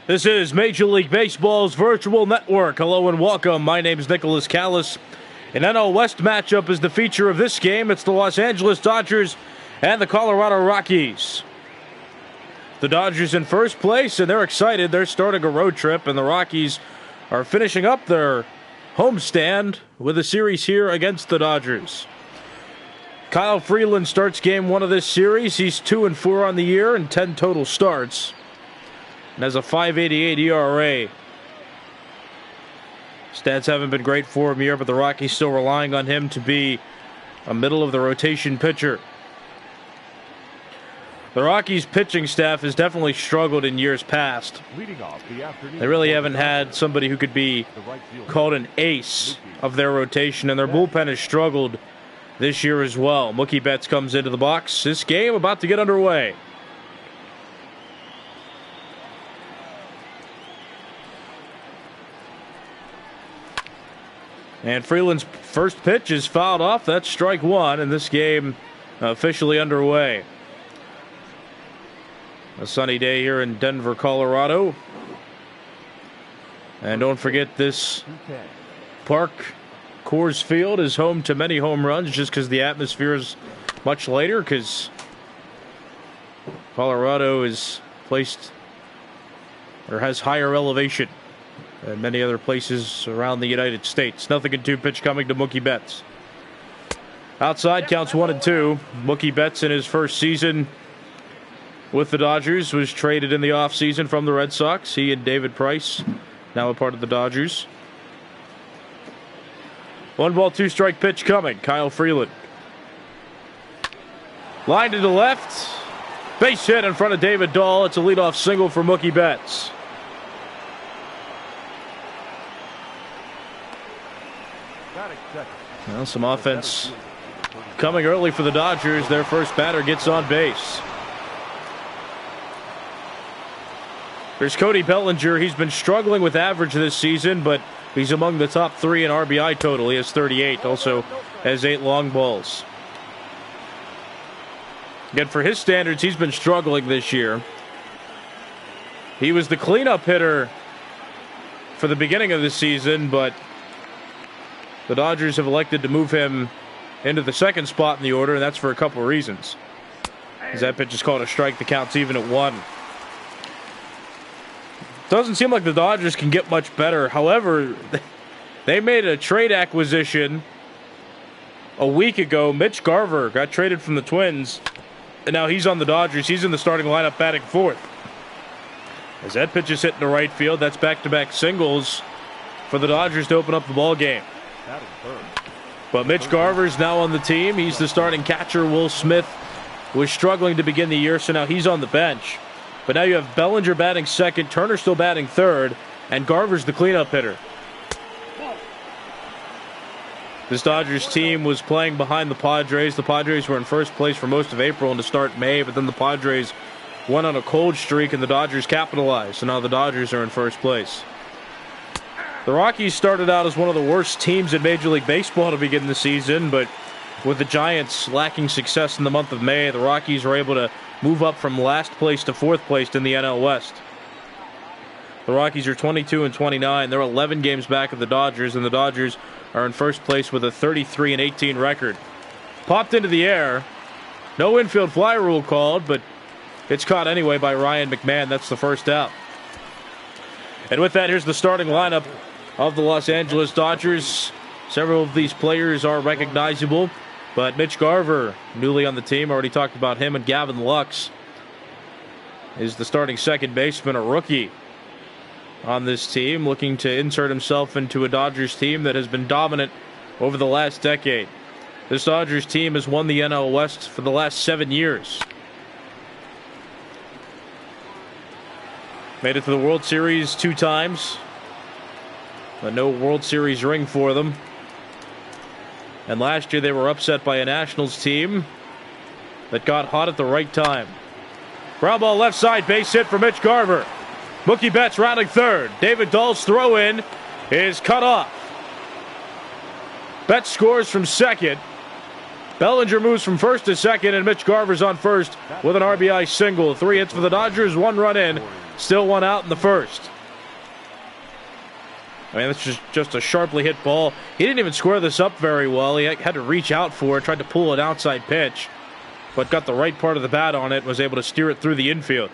This is Major League Baseball's virtual network. Hello and welcome. My name is Nicholas Callis. An NL West matchup is the feature of this game. It's the Los Angeles Dodgers and the Colorado Rockies. The Dodgers in first place, and they're excited. They're starting a road trip, and the Rockies are finishing up their homestand with a series here against the Dodgers. Kyle Freeland starts game one of this series. He's 2-4 on the year and 10 total starts, and has a .588 ERA. Stats haven't been great for him here, but the Rockies still relying on him to be a middle-of-the-rotation pitcher. The Rockies' pitching staff has definitely struggled in years past. They really haven't had somebody who could be called an ace of their rotation, and their bullpen has struggled this year as well. Mookie Betts comes into the box. This game about to get underway. And Freeland's first pitch is fouled off. That's strike one, and this game officially underway. A sunny day here in Denver, Colorado. And don't forget, this park, Coors Field, is home to many home runs just because the atmosphere is much lighter, because Colorado is placed or has higher elevation than many other places around the United States. Nothing in two-pitch coming to Mookie Betts. Outside, counts 1-2. Mookie Betts in his first season with the Dodgers was traded in the offseason from the Red Sox. He and David Price, now a part of the Dodgers. 1-2 strike pitch coming. Kyle Freeland. Line to the left. Base hit in front of David Dahl. It's a leadoff single for Mookie Betts. Well, some offense coming early for the Dodgers. Their first batter gets on base. There's Cody Bellinger. He's been struggling with average this season, but he's among the top three in RBI total. He has 38, also has 8 long balls. Again, for his standards, he's been struggling this year. He was the cleanup hitter for the beginning of the season, but the Dodgers have elected to move him into the second spot in the order, and that's for a couple of reasons. As that pitch is called a strike, the count's even at 1. Doesn't seem like the Dodgers can get much better. However, they made a trade acquisition a week ago. Mitch Garver got traded from the Twins, and now he's on the Dodgers. He's in the starting lineup batting fourth. As that pitch is hit in the right field, that's back-to-back singles for the Dodgers to open up the ball game. But Mitch Garver's now on the team. He's the starting catcher. Will Smith was struggling to begin the year, so now he's on the bench. But now you have Bellinger batting second, Turner still batting third, and Garver's the cleanup hitter. This Dodgers team was playing behind the Padres. The Padres were in first place for most of April and to start May, but then the Padres went on a cold streak and the Dodgers capitalized. So now the Dodgers are in first place. The Rockies started out as one of the worst teams in Major League Baseball to begin the season, but with the Giants lacking success in the month of May, the Rockies were able to move up from last place to fourth place in the NL West. The Rockies are 22-29. They're 11 games back of the Dodgers, and the Dodgers are in first place with a 33-18 record. Popped into the air. No infield fly rule called, but it's caught anyway by Ryan McMahon. That's the first out. And with that, here's the starting lineup of the Los Angeles Dodgers. Several of these players are recognizable, but Mitch Garver, newly on the team, already talked about him, and Gavin Lux is the starting second baseman, a rookie on this team, looking to insert himself into a Dodgers team that has been dominant over the last decade. This Dodgers team has won the NL West for the last 7 years. Made it to the World Series 2 times, but no World Series ring for them. And last year they were upset by a Nationals team that got hot at the right time. Ground ball left side, base hit for Mitch Garver. Mookie Betts rounding third. David Dahl's throw in is cut off. Betts scores from second. Bellinger moves from first to second, and Mitch Garver's on first with an RBI single. 3 hits for the Dodgers, 1 run in Still one out in the first. I mean, that's just a sharply hit ball. He didn't even square this up very well. He had to reach out for it, tried to pull an outside pitch, but got the right part of the bat on it and was able to steer it through the infield.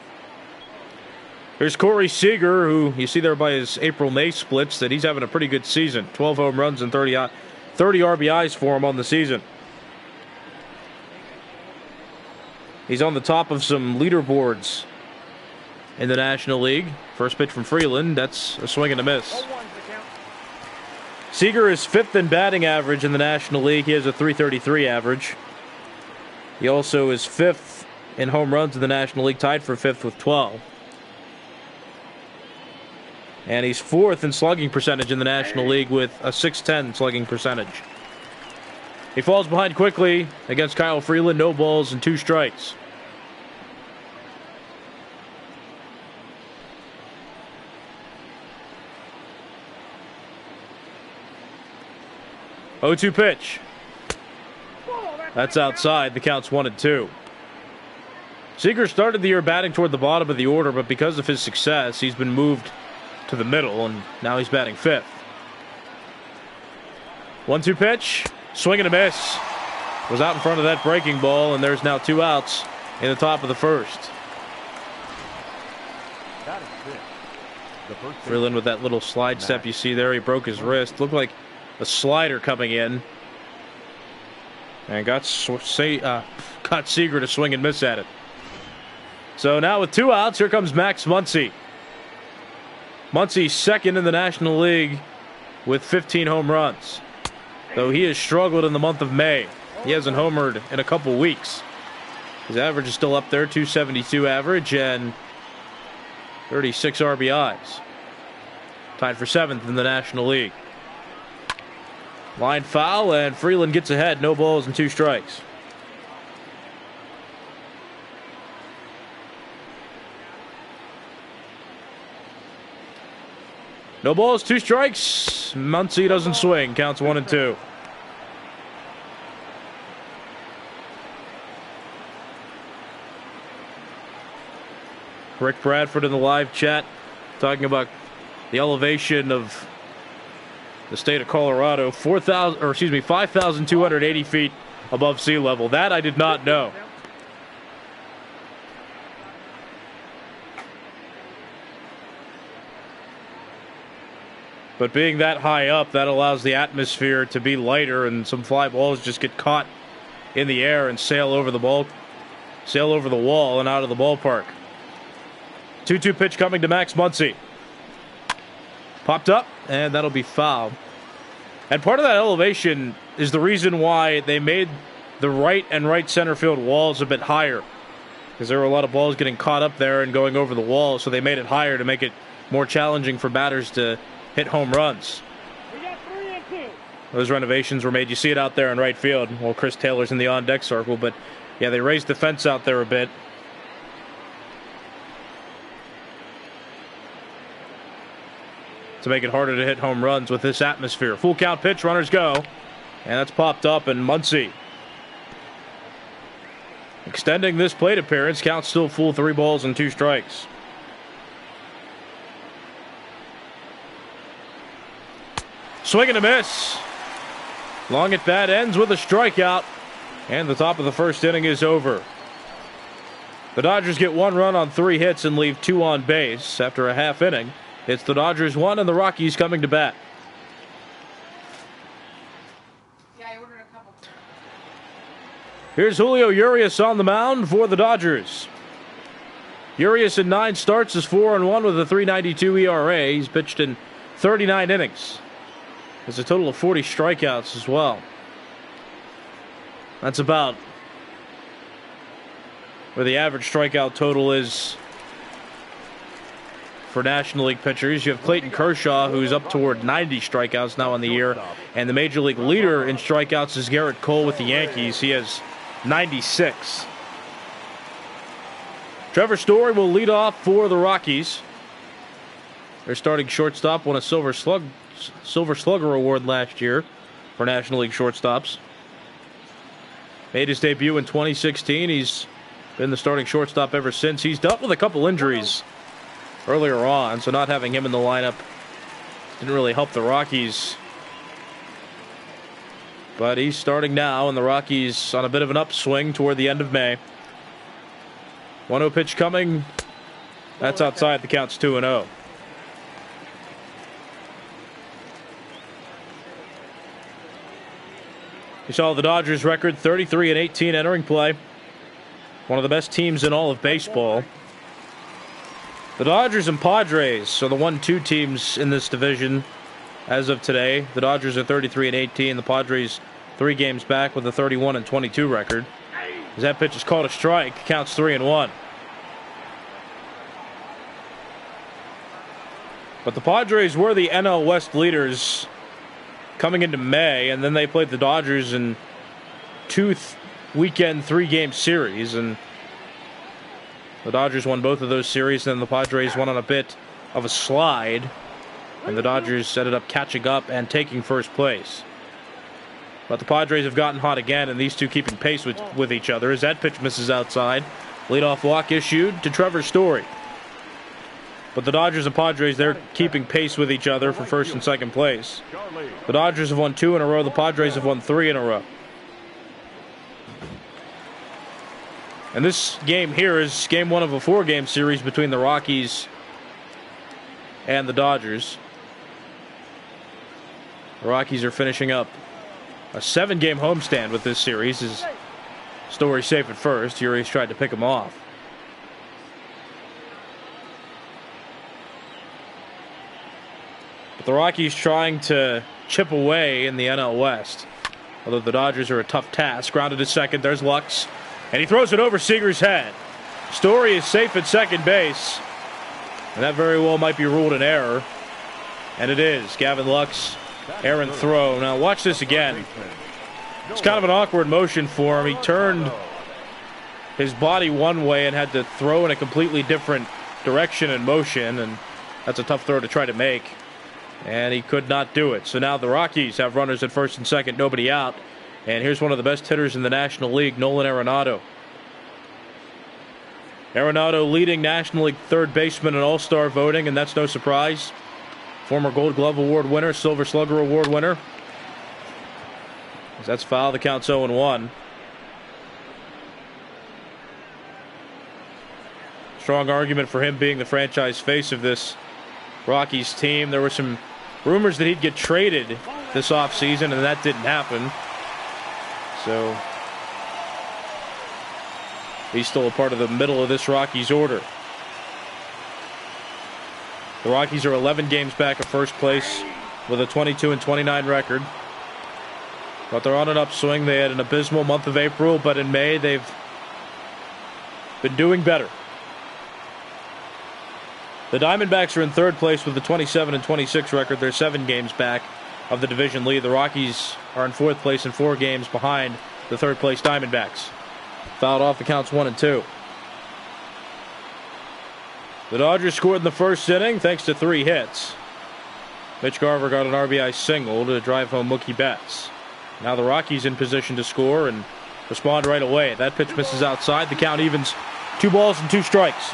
Here's Corey Seager, who you see there by his April-May splits that he's having a pretty good season. 12 home runs and 30 RBIs for him on the season. He's on the top of some leaderboards in the National League. First pitch from Freeland, that's a swing and a miss. Seager is 5th in batting average in the National League. He has a .333 average. He also is 5th in home runs in the National League, tied for 5th with 12. And he's 4th in slugging percentage in the National League with a .610 slugging percentage. He falls behind quickly against Kyle Freeland. No balls and 2 strikes. Oh-2 pitch. That's outside. The count's 1-2. Seager started the year batting toward the bottom of the order, but because of his success, he's been moved to the middle, and now he's batting 5th. 1-2 pitch. Swing and a miss. Was out in front of that breaking ball, and there's now 2 outs in the top of the first. Freeland with that little slide step you see there. He broke his wrist. Looked like a slider coming in. And got Seager to swing and miss at it. So now with 2 outs, here comes Max Muncy. Muncy's 2nd in the National League with 15 home runs. Though he has struggled in the month of May. He hasn't homered in a couple weeks. His average is still up there, .272 average and 36 RBIs. Tied for 7th in the National League. Line foul, and Freeland gets ahead. No balls and 2 strikes. No balls, 2 strikes. Muncy doesn't swing. Counts 1-2. Rick Bradford in the live chat talking about the elevation of the state of Colorado, 5,280 feet above sea level. That I did not know. But being that high up, that allows the atmosphere to be lighter, and some fly balls just get caught in the air and sail over the wall and out of the ballpark. 2-2 pitch coming to Max Muncy. Popped up, and that'll be fouled. And part of that elevation is the reason why they made the right and right center field walls a bit higher, because there were a lot of balls getting caught up there and going over the wall, so they made it higher to make it more challenging for batters to hit home runs. We got 3-2. Those renovations were made. You see it out there in right field. Well, Chris Taylor's in the on-deck circle, but yeah, they raised the fence out there a bit. To make it harder to hit home runs with this atmosphere. Full count pitch, runners go. And that's popped up, and Muncy extending this plate appearance. Count still full, 3 balls and 2 strikes. Swing and a miss. Long at bat ends with a strikeout. And the top of the first inning is over. The Dodgers get 1 run on 3 hits and leave 2 on base after a half inning. It's the Dodgers 1 and the Rockies coming to bat. Yeah, I ordered a couple. Here's Julio Urias on the mound for the Dodgers. Urias in 9 starts is 4-1 with a .392 ERA. He's pitched in 39 innings. There's a total of 40 strikeouts as well. That's about where the average strikeout total is for National League pitchers. You have Clayton Kershaw, who's up toward 90 strikeouts now on the year. And the Major League leader in strikeouts is Garrett Cole with the Yankees. He has 96. Trevor Story will lead off for the Rockies. Their starting shortstop won a Silver Slugger Award last year for National League shortstops. Made his debut in 2016. He's been the starting shortstop ever since. He's dealt with a couple injuries earlier on, so not having him in the lineup didn't really help the Rockies. But he's starting now, and the Rockies on a bit of an upswing toward the end of May. 1-0 pitch coming. That's outside. The count's 2-0. You saw the Dodgers record 33-18 entering play. One of the best teams in all of baseball. The Dodgers and Padres are the 1-2 teams in this division as of today. The Dodgers are 33-18. The Padres 3 games back with a 31-22 record. As that pitch is called a strike, counts 3-1. But the Padres were the NL West leaders coming into May, and then they played the Dodgers in 2 weekend 3-game series, and the Dodgers won both of those series, and then the Padres went on a bit of a slide, and the Dodgers ended up catching up and taking first place. But the Padres have gotten hot again, and these two keeping pace with each other as that pitch misses outside. Leadoff walk issued to Trevor Story. But the Dodgers and Padres, they're keeping pace with each other for first and second place. The Dodgers have won 2 in a row. The Padres have won 3 in a row. And this game here is game 1 of a 4-game series between the Rockies and the Dodgers. The Rockies are finishing up a 7-game homestand with this series. As Story safe at first. Urias tried to pick him off. The Rockies trying to chip away in the NL West. Although the Dodgers are a tough task. Grounded to second. There's Lux. And he throws it over Seager's head. Story is safe at second base. And that very well might be ruled an error. And it is. Gavin Lux, errant throw. Now watch this again. It's kind of an awkward motion for him. He turned his body one way and had to throw in a completely different direction and motion. And that's a tough throw to try to make. And he could not do it. So now the Rockies have runners at first and second, nobody out. And here's one of the best hitters in the National League, Nolan Arenado. Arenado leading National League third baseman in All-Star voting, and that's no surprise. Former Gold Glove Award winner, Silver Slugger Award winner. As that's foul, the count's 0-1. Strong argument for him being the franchise face of this Rockies team. There were some rumors that he'd get traded this offseason, and that didn't happen. So he's still a part of the middle of this Rockies order. The Rockies are 11 games back at first place with a 22-29 record. But they're on an upswing. They had an abysmal month of April, but in May they've been doing better. The Diamondbacks are in third place with a 27-26 record. They're 7 games back of the division lead. The Rockies are in fourth place and 4 games behind the third place Diamondbacks. Fouled off, the count's 1-2. The Dodgers scored in the first inning thanks to 3 hits. Mitch Garver got an RBI single to drive home Mookie Betts. Now the Rockies in position to score and respond right away. That pitch misses outside. The count evens 2 balls and 2 strikes.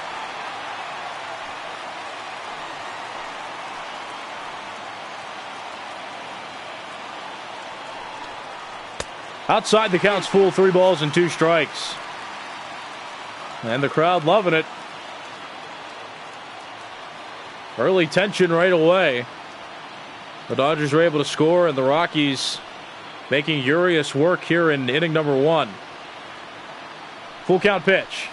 Outside, the count's full, 3 balls and 2 strikes. And the crowd loving it. Early tension right away. The Dodgers are able to score, and the Rockies making Urias work here in inning number 1. Full count pitch.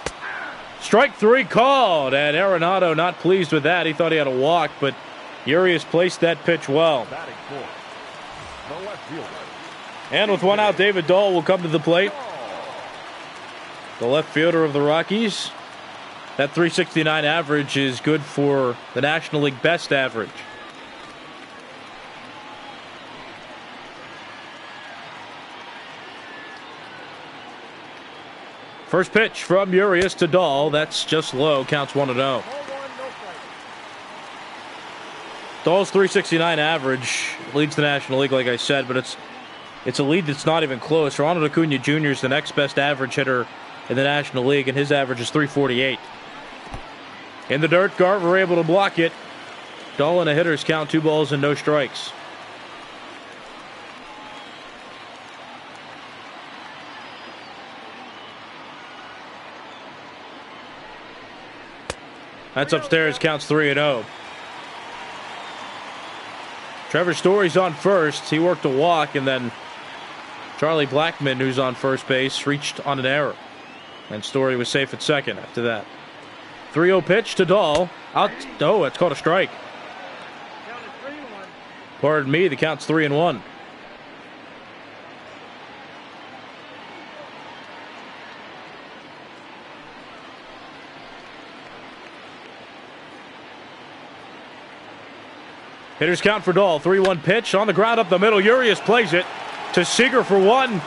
Strike 3 called, and Arenado not pleased with that. He thought he had a walk, but Urias placed that pitch well. And with 1 out, David Dahl will come to the plate. The left fielder of the Rockies. That .369 average is good for the National League best average. First pitch from Urias to Dahl. That's just low. Counts 1-0. Dahl's .369 average leads the National League, like I said, but it's a lead that's not even close. Ronald Acuna Jr. is the next best average hitter in the National League, and his average is .348. In the dirt, Garver able to block it. Dahl and a hitter's count, 2 balls and no strikes. That's upstairs, counts 3-0. Trevor Story's on first. He worked a walk, and then Charlie Blackmon, who's on first base, reached on an error. And Story was safe at second after that. 3-0 pitch to Dahl. Out. Oh, it's called a strike. Pardon me, the count's 3-1. Hitters count for Dahl. 3-1 pitch on the ground up the middle. Urias plays it to Seager for 1.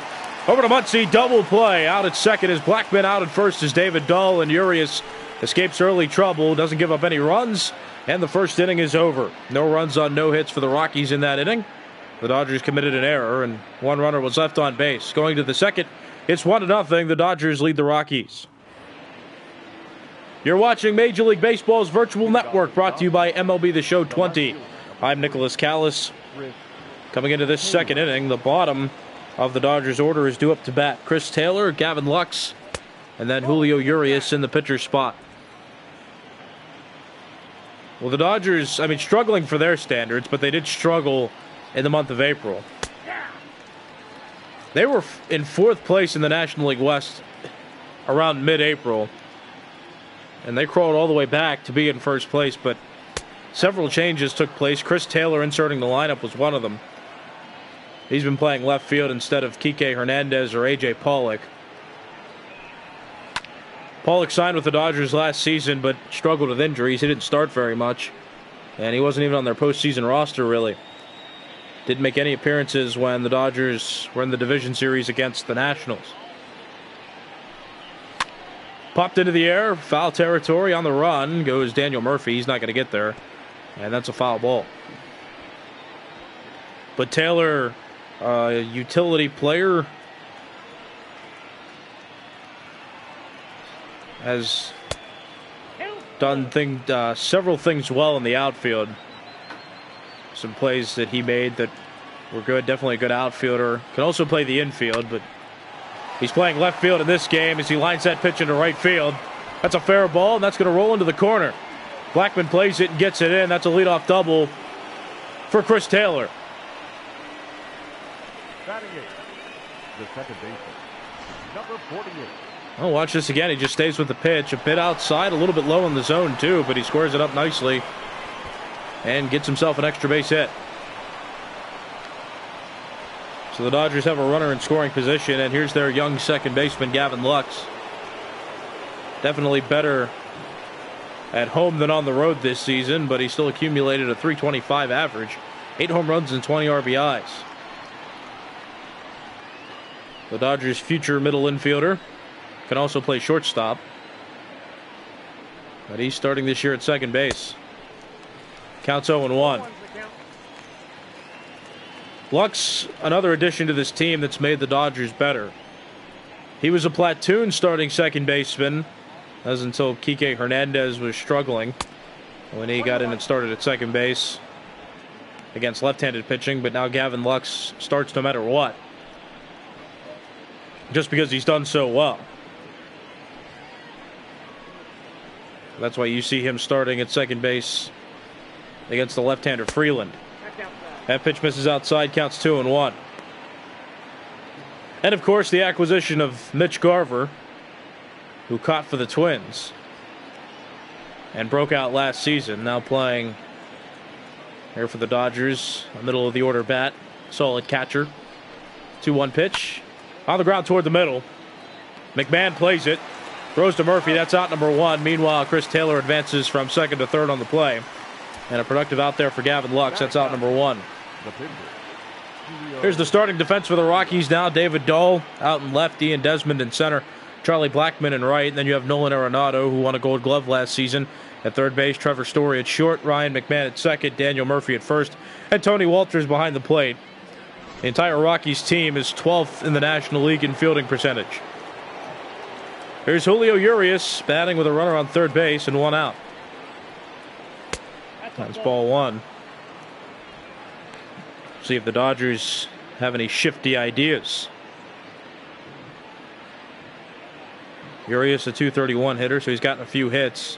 Over to Muncy, double play. Out at second is Blackmon. Out at first is David Dahl, and Urias escapes early trouble. Doesn't give up any runs, and the first inning is over. No runs on no hits for the Rockies in that inning. The Dodgers committed an error, and 1 runner was left on base. Going to the second, it's 1-0. The Dodgers lead the Rockies. You're watching Major League Baseball's virtual network, brought to you by MLB The Show 20. I'm Nicholas Callis. Coming into this second inning, the bottom of the Dodgers order is due up to bat. Chris Taylor, Gavin Lux, and then Julio Urias in the pitcher's spot. Well, the Dodgers, struggling for their standards, but they did struggle in the month of April. They were in 4th place in the National League West around mid-April, and they crawled all the way back to be in first place, but several changes took place. Chris Taylor inserting the lineup was one of them. He's been playing left field instead of Kike Hernandez or A.J. Pollock. Pollock signed with the Dodgers last season, but struggled with injuries. He didn't start very much, and he wasn't even on their postseason roster, really. Didn't make any appearances when the Dodgers were in the division series against the Nationals. Popped into the air, foul territory. On the run goes Daniel Murphy. He's not going to get there, and that's a foul ball. But Taylor, a utility player, has done several things well in the outfield. Some plays that he made that were good. Definitely a good outfielder. Can also play the infield, but he's playing left field in this game as he lines that pitch into right field. That's a fair ball, and that's going to roll into the corner. Blackmon plays it and gets it in. That's a leadoff double for Chris Taylor. The second baseman, number 48. Oh, watch this again. He just stays with the pitch. A bit outside, a little bit low in the zone, too, but he squares it up nicely and gets himself an extra base hit. So the Dodgers have a runner in scoring position, and here's their young second baseman, Gavin Lux. Definitely better at home than on the road this season, but he still accumulated a .325 average, 8 home runs and 20 RBIs. The Dodgers' future middle infielder can also play shortstop, but he's starting this year at second base. Counts 0-1. Lux, another addition to this team that's made the Dodgers better. He was a platoon starting second baseman, as until Kike Hernandez was struggling when he got in and started at second base against left-handed pitching, but now Gavin Lux starts no matter what, just because he's done so well. That's why you see him starting at second base against the left-hander Freeland. That pitch misses outside, counts 2-1. And of course, the acquisition of Mitch Garver, who caught for the Twins and broke out last season, now playing here for the Dodgers, a middle of the order bat, solid catcher. 2-1 pitch on the ground toward the middle. McMahon plays it, throws to Murphy. That's out number 1. Meanwhile, Chris Taylor advances from second to third on the play. And a productive out there for Gavin Lux. That's out number 1. Here's the starting defense for the Rockies now. David Dahl out in left, Ian Desmond in center, Charlie Blackmon in right. And then you have Nolan Arenado, who won a Gold Glove last season, at third base. Trevor Story at short, Ryan McMahon at second, Daniel Murphy at first, and Tony Walters behind the plate. The entire Rockies team is 12th in the National League in fielding percentage. Here's Julio Urias batting with a runner on third base and 1 out. That's ball one. See if the Dodgers have any shifty ideas. Urias, a .231 hitter, so he's gotten a few hits.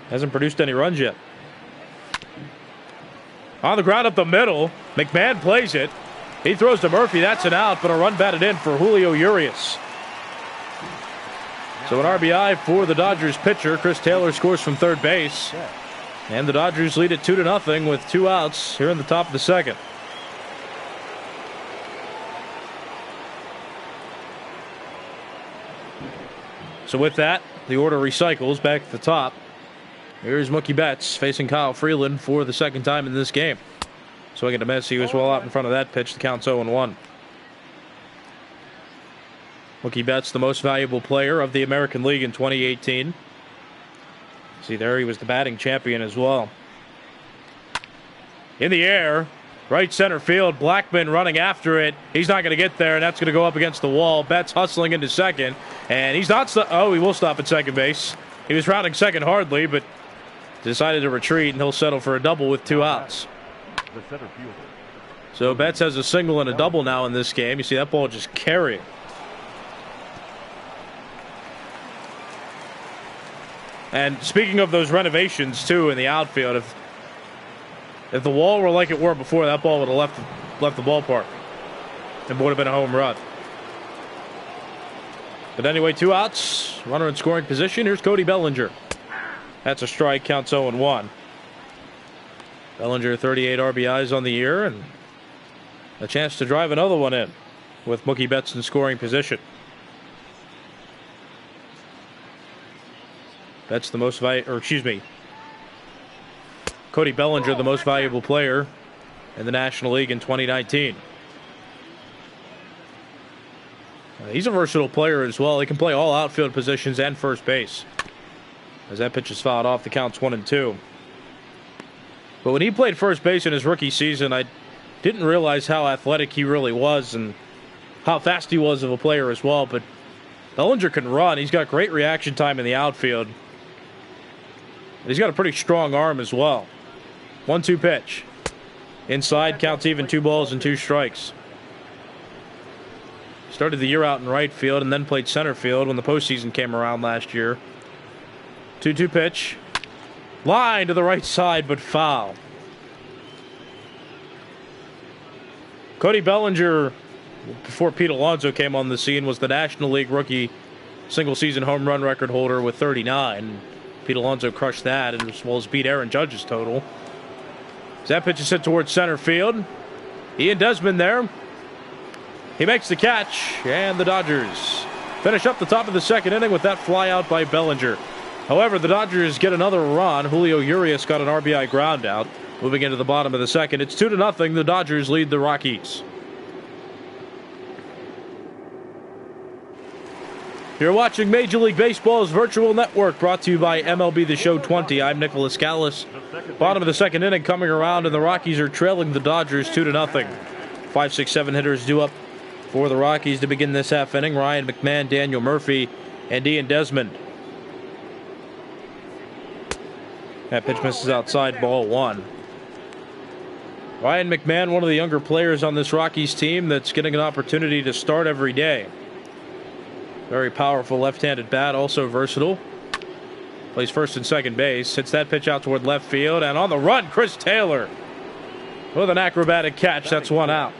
Hasn't produced any runs yet. On the ground up the middle, McMahon plays it. He throws to Murphy. That's an out, but a run batted in for Julio Urias. So an RBI for the Dodgers pitcher. Chris Taylor scores from third base. And the Dodgers lead it 2-0 with 2 outs here in the top of the second. So with that, the order recycles back at the top. Here's Mookie Betts facing Kyle Freeland for the second time in this game. Swinging to Messi, was well out in front of that pitch. The count's 0-1. Mookie Betts, the most valuable player of the American League in 2018. See there, he was the batting champion as well. In the air, right center field. Blackman running after it. He's not going to get there, and that's going to go up against the wall. Betts hustling into second, and he's not. Oh, he will stop at second base. He was rounding second hardly, but decided to retreat, and he'll settle for a double with 2 outs. So Betts has a single and a double now in this game. You see that ball just carrying. And speaking of those renovations too in the outfield, if the wall were like it were before, that ball would have left the ballpark. It would have been a home run. But anyway, 2 outs, runner in scoring position. Here's Cody Bellinger. That's a strike, counts 0-1. Bellinger 38 RBIs on the year and a chance to drive another one in with Mookie Betts in scoring position. That's the most Cody Bellinger, the most valuable player in the National League in 2019. He's a versatile player as well. He can play all outfield positions and first base. As that pitch is fouled off, the count's 1-2. But when he played first base in his rookie season, I didn't realize how athletic he really was and how fast he was of a player as well. But Bellinger can run. He's got great reaction time in the outfield. And he's got a pretty strong arm as well. 1-2 pitch. Inside, counts even, 2 balls and 2 strikes. Started the year out in right field and then played center field when the postseason came around last year. 2-2 pitch. Line to the right side, but foul. Cody Bellinger, before Pete Alonso came on the scene, was the National League rookie single-season home run record holder with 39. Pete Alonso crushed that, as well as beat Aaron Judge's total. As that pitch is hit towards center field. Ian Desmond there. He makes the catch, and the Dodgers finish up the top of the second inning with that fly out by Bellinger. However, the Dodgers get another run. Julio Urias got an RBI ground out. Moving into the bottom of the second, it's 2-0. The Dodgers lead the Rockies. You're watching Major League Baseball's virtual network, brought to you by MLB The Show 20. I'm Nicholas Callis. Bottom of the second inning coming around, and the Rockies are trailing the Dodgers 2-0. 5, 6, 7 hitters due up for the Rockies to begin this half inning. Ryan McMahon, Daniel Murphy, and Ian Desmond. That pitch misses outside, ball 1. Ryan McMahon, one of the younger players on this Rockies team that's getting an opportunity to start every day. Very powerful left-handed bat, also versatile. Plays first and second base. Hits that pitch out toward left field. And on the run, Chris Taylor with an acrobatic catch. That's 1 out.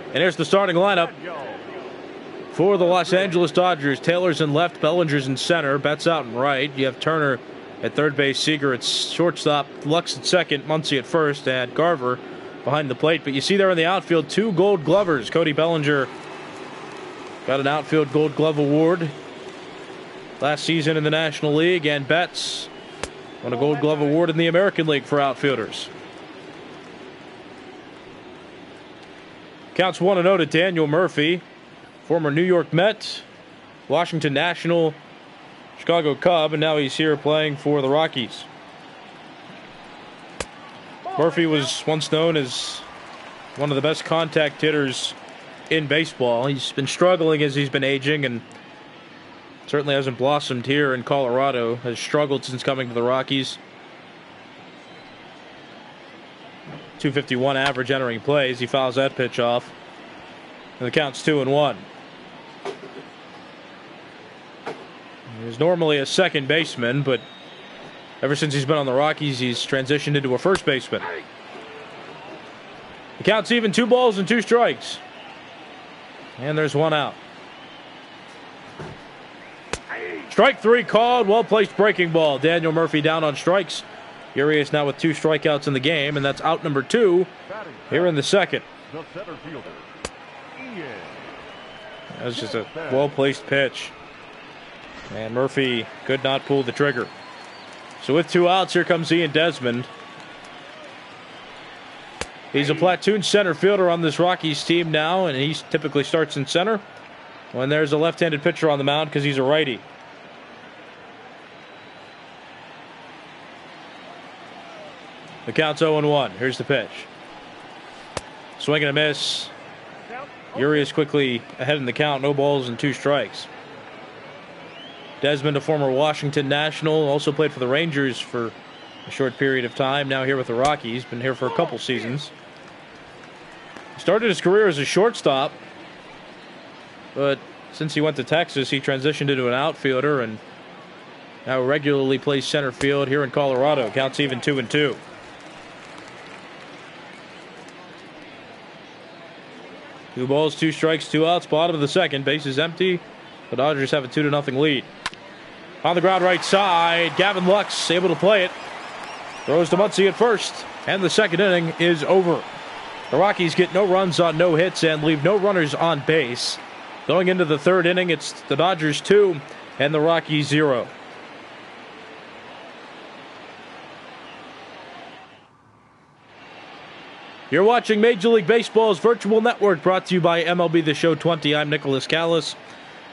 And here's the starting lineup for the Los Angeles Dodgers. Taylor's in left, Bellinger's in center. Betts out in right. You have Turner at third base, Seager at shortstop, Lux at second, Muncy at first, and Garver behind the plate. But you see there in the outfield 2 Gold Glovers. Cody Bellinger got an outfield Gold Glove award last season in the National League, and Betts won a Gold Glove award in the American League for outfielders. Counts 1-0 to Daniel Murphy, former New York Met, Washington National, Chicago Cub, and now he's here playing for the Rockies. Murphy was once known as one of the best contact hitters in baseball. He's been struggling as he's been aging, and Certainly hasn't blossomed here in Colorado. Has struggled since coming to the Rockies. .251 average entering plays. He fouls that pitch off. And the count's 2-1. He's normally a second baseman, but ever since he's been on the Rockies, he's transitioned into a first baseman. The count's even, 2 balls and 2 strikes. And there's 1 out. Strike 3 called. Well-placed breaking ball. Daniel Murphy down on strikes. Urias now with 2 strikeouts in the game, and that's out number 2 here in the second. The center fielder, Ian. That was just a well-placed pitch. And Murphy could not pull the trigger. So with 2 outs, here comes Ian Desmond. He's a platoon center fielder on this Rockies team now, and he typically starts in center when there's a left-handed pitcher on the mound because he's a righty. The count's 0-1. Here's the pitch. Swing and a miss. Urias quickly ahead in the count. No balls and 2 strikes. Desmond, a former Washington National, also played for the Rangers for a short period of time. Now here with the Rockies. Been here for a couple seasons. Started his career as a shortstop, but since he went to Texas, he transitioned into an outfielder and now regularly plays center field here in Colorado. Counts even 2-2. Two balls, 2 strikes, 2 outs. Bottom of the second. Base is empty. The Dodgers have a 2-0 lead. On the ground right side, Gavin Lux able to play it. Throws to Muncy at first. And the second inning is over. The Rockies get no runs on no hits and leave no runners on base. Going into the third inning, it's the Dodgers 2 and the Rockies 0. You're watching Major League Baseball's virtual network, brought to you by MLB The Show 20. I'm Nicholas Callis.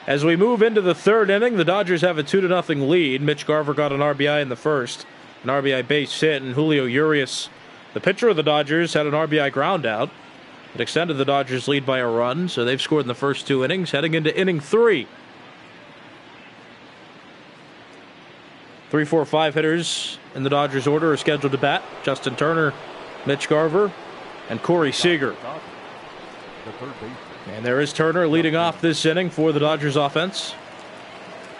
As we move into the third inning, the Dodgers have a 2-0 lead. Mitch Garver got an RBI in the first, an RBI base hit, and Julio Urias, the pitcher of the Dodgers, had an RBI ground out. It extended the Dodgers' lead by a run, so they've scored in the first 2 innings, heading into inning 3. 3, 4, 5 hitters in the Dodgers' order are scheduled to bat. Justin Turner, Mitch Garver, and Corey Seager. And there is Turner leading off this inning for the Dodgers offense.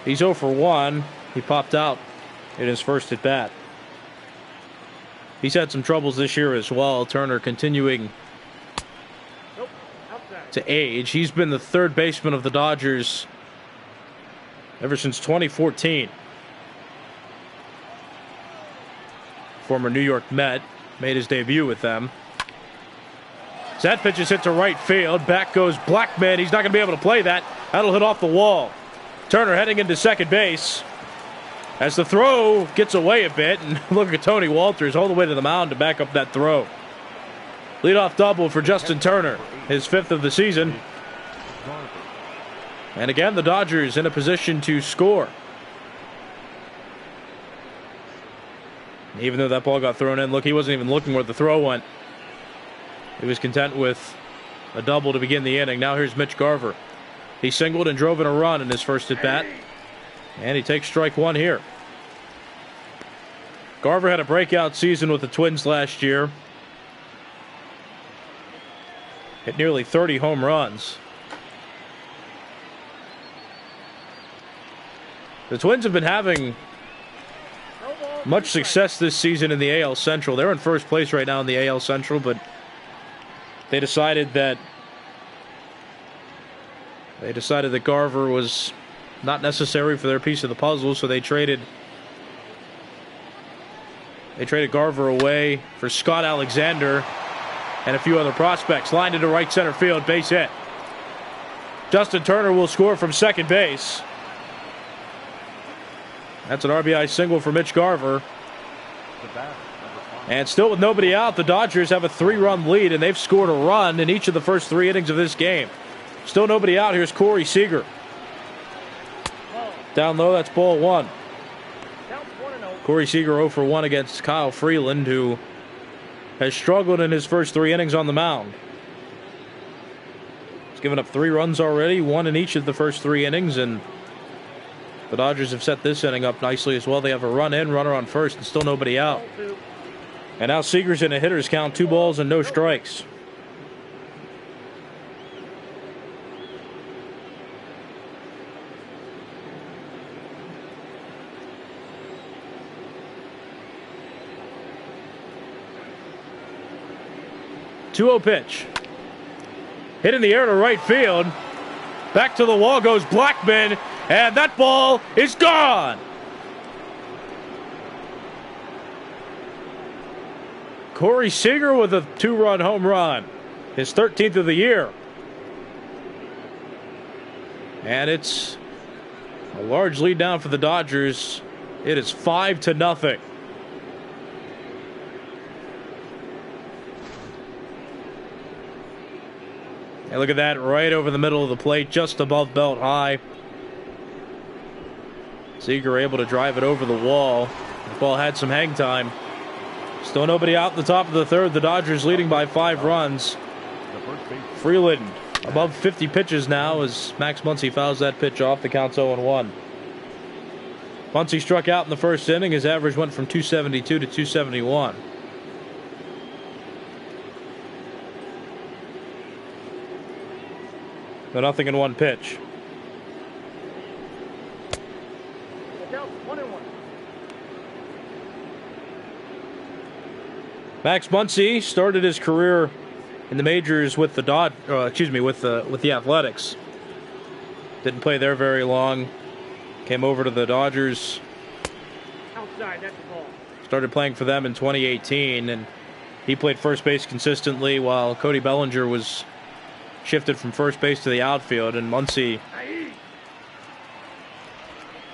He's 0 for 1. He popped out in his first at bat. He's had some troubles this year as well. Turner continuing to age. He's been the third baseman of the Dodgers ever since 2014. Former New York Met, made his debut with them. That pitch is hit to right field. Back goes Blackman. He's not going to be able to play that. That'll hit off the wall. Turner heading into second base as the throw gets away a bit. And look at Tony Walters all the way to the mound to back up that throw. Leadoff double for Justin Turner, his 5th of the season. And again, the Dodgers in a position to score. Even though that ball got thrown in, look, he wasn't even looking where the throw went. He was content with a double to begin the inning. Now here's Mitch Garver. He singled and drove in a run in his first at bat. And he takes strike 1 here. Garver had a breakout season with the Twins last year. Hit nearly 30 home runs. The Twins have been having much success this season in the AL Central. They're in first place right now in the AL Central, but they decided that Garver was not necessary for their piece of the puzzle, so they traded Garver away for Scott Alexander and a few other prospects. Lined into right center field, base hit. Justin Turner will score from second base. That's an RBI single for Mitch Garver. And still with nobody out, the Dodgers have a 3-run lead, and they've scored a run in each of the first 3 innings of this game. Still nobody out. Here's Corey Seager. Down low, that's ball 1. Corey Seager 0 for 1 against Kyle Freeland, who has struggled in his first 3 innings on the mound. He's given up 3 runs already, 1 in each of the first 3 innings, and The Dodgers have set this inning up nicely as well. They have a run in, runner on first, and still nobody out. And now Seager's in a hitter's count, 2 balls and no strikes. Two-0 pitch. Hit in the air to right field. Back to the wall goes Blackman, and that ball is gone. Corey Seager with a 2-run home run, his 13th of the year. And it's a large lead down for the Dodgers. It is 5-0. And look at that, right over the middle of the plate, just above belt high. Seager able to drive it over the wall. The ball had some hang time. Still nobody out in the top of the third. The Dodgers leading by 5 runs. Freeland above 50 pitches now as Max Muncy fouls that pitch off. The count's 0-1. Muncy struck out in the first inning. His average went from 272 to 271. So 0-1 pitch. Max Muncy started his career in the majors with the with the Athletics. Didn't play there very long. Came over to the Dodgers. Outside, that's the ball. Started playing for them in 2018, and he played first base consistently while Cody Bellinger was shifted from first base to the outfield. And Muncy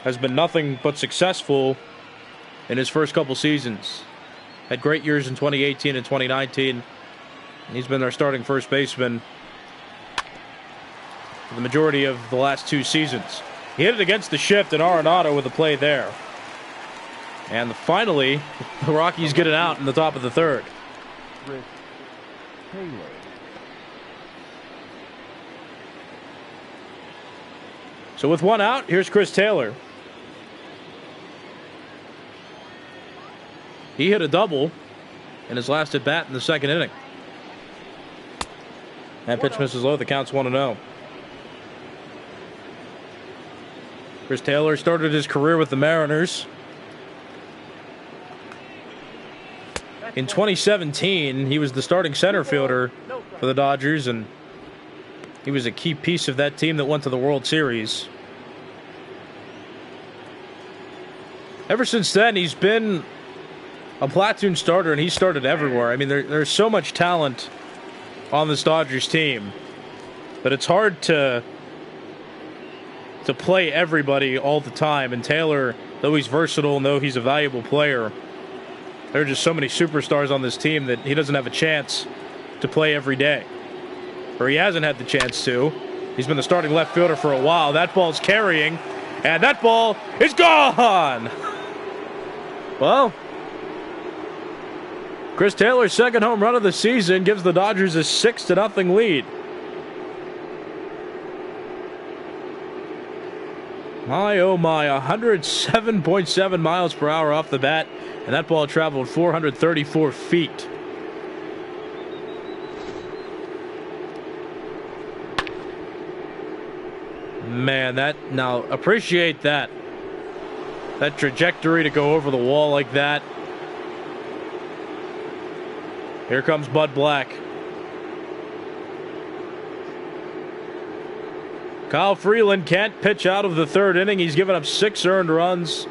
has been nothing but successful in his first couple seasons. Had great years in 2018 and 2019. And he's been their starting first baseman for the majority of the last 2 seasons. He hit it against the shift and Arenado with a play there. And finally, the Rockies get it out in the top of the third. Chris Taylor. So with 1 out, here's Chris Taylor. He hit a double in his last at bat in the second inning. That pitch misses low. The count's 1-0. Chris Taylor started his career with the Mariners. In 2017, he was the starting center fielder for the Dodgers, and he was a key piece of that team that went to the World Series. Ever since then, he's been a platoon starter, and he started everywhere. I mean, there's so much talent on this Dodgers team, but it's hard to play everybody all the time. And Taylor, though he's versatile and though he's a valuable player, there are just so many superstars on this team that he doesn't have a chance to play every day. Or he hasn't had the chance to. He's been the starting left fielder for a while. That ball's carrying, and that ball is gone! Well, Chris Taylor's second home run of the season gives the Dodgers a 6-0 lead. My, oh my, 107.7 miles per hour off the bat, and that ball traveled 434 feet. Man, now appreciate that trajectory to go over the wall like that. Here comes Bud Black. Kyle Freeland can't pitch out of the third inning. He's given up 6 earned runs.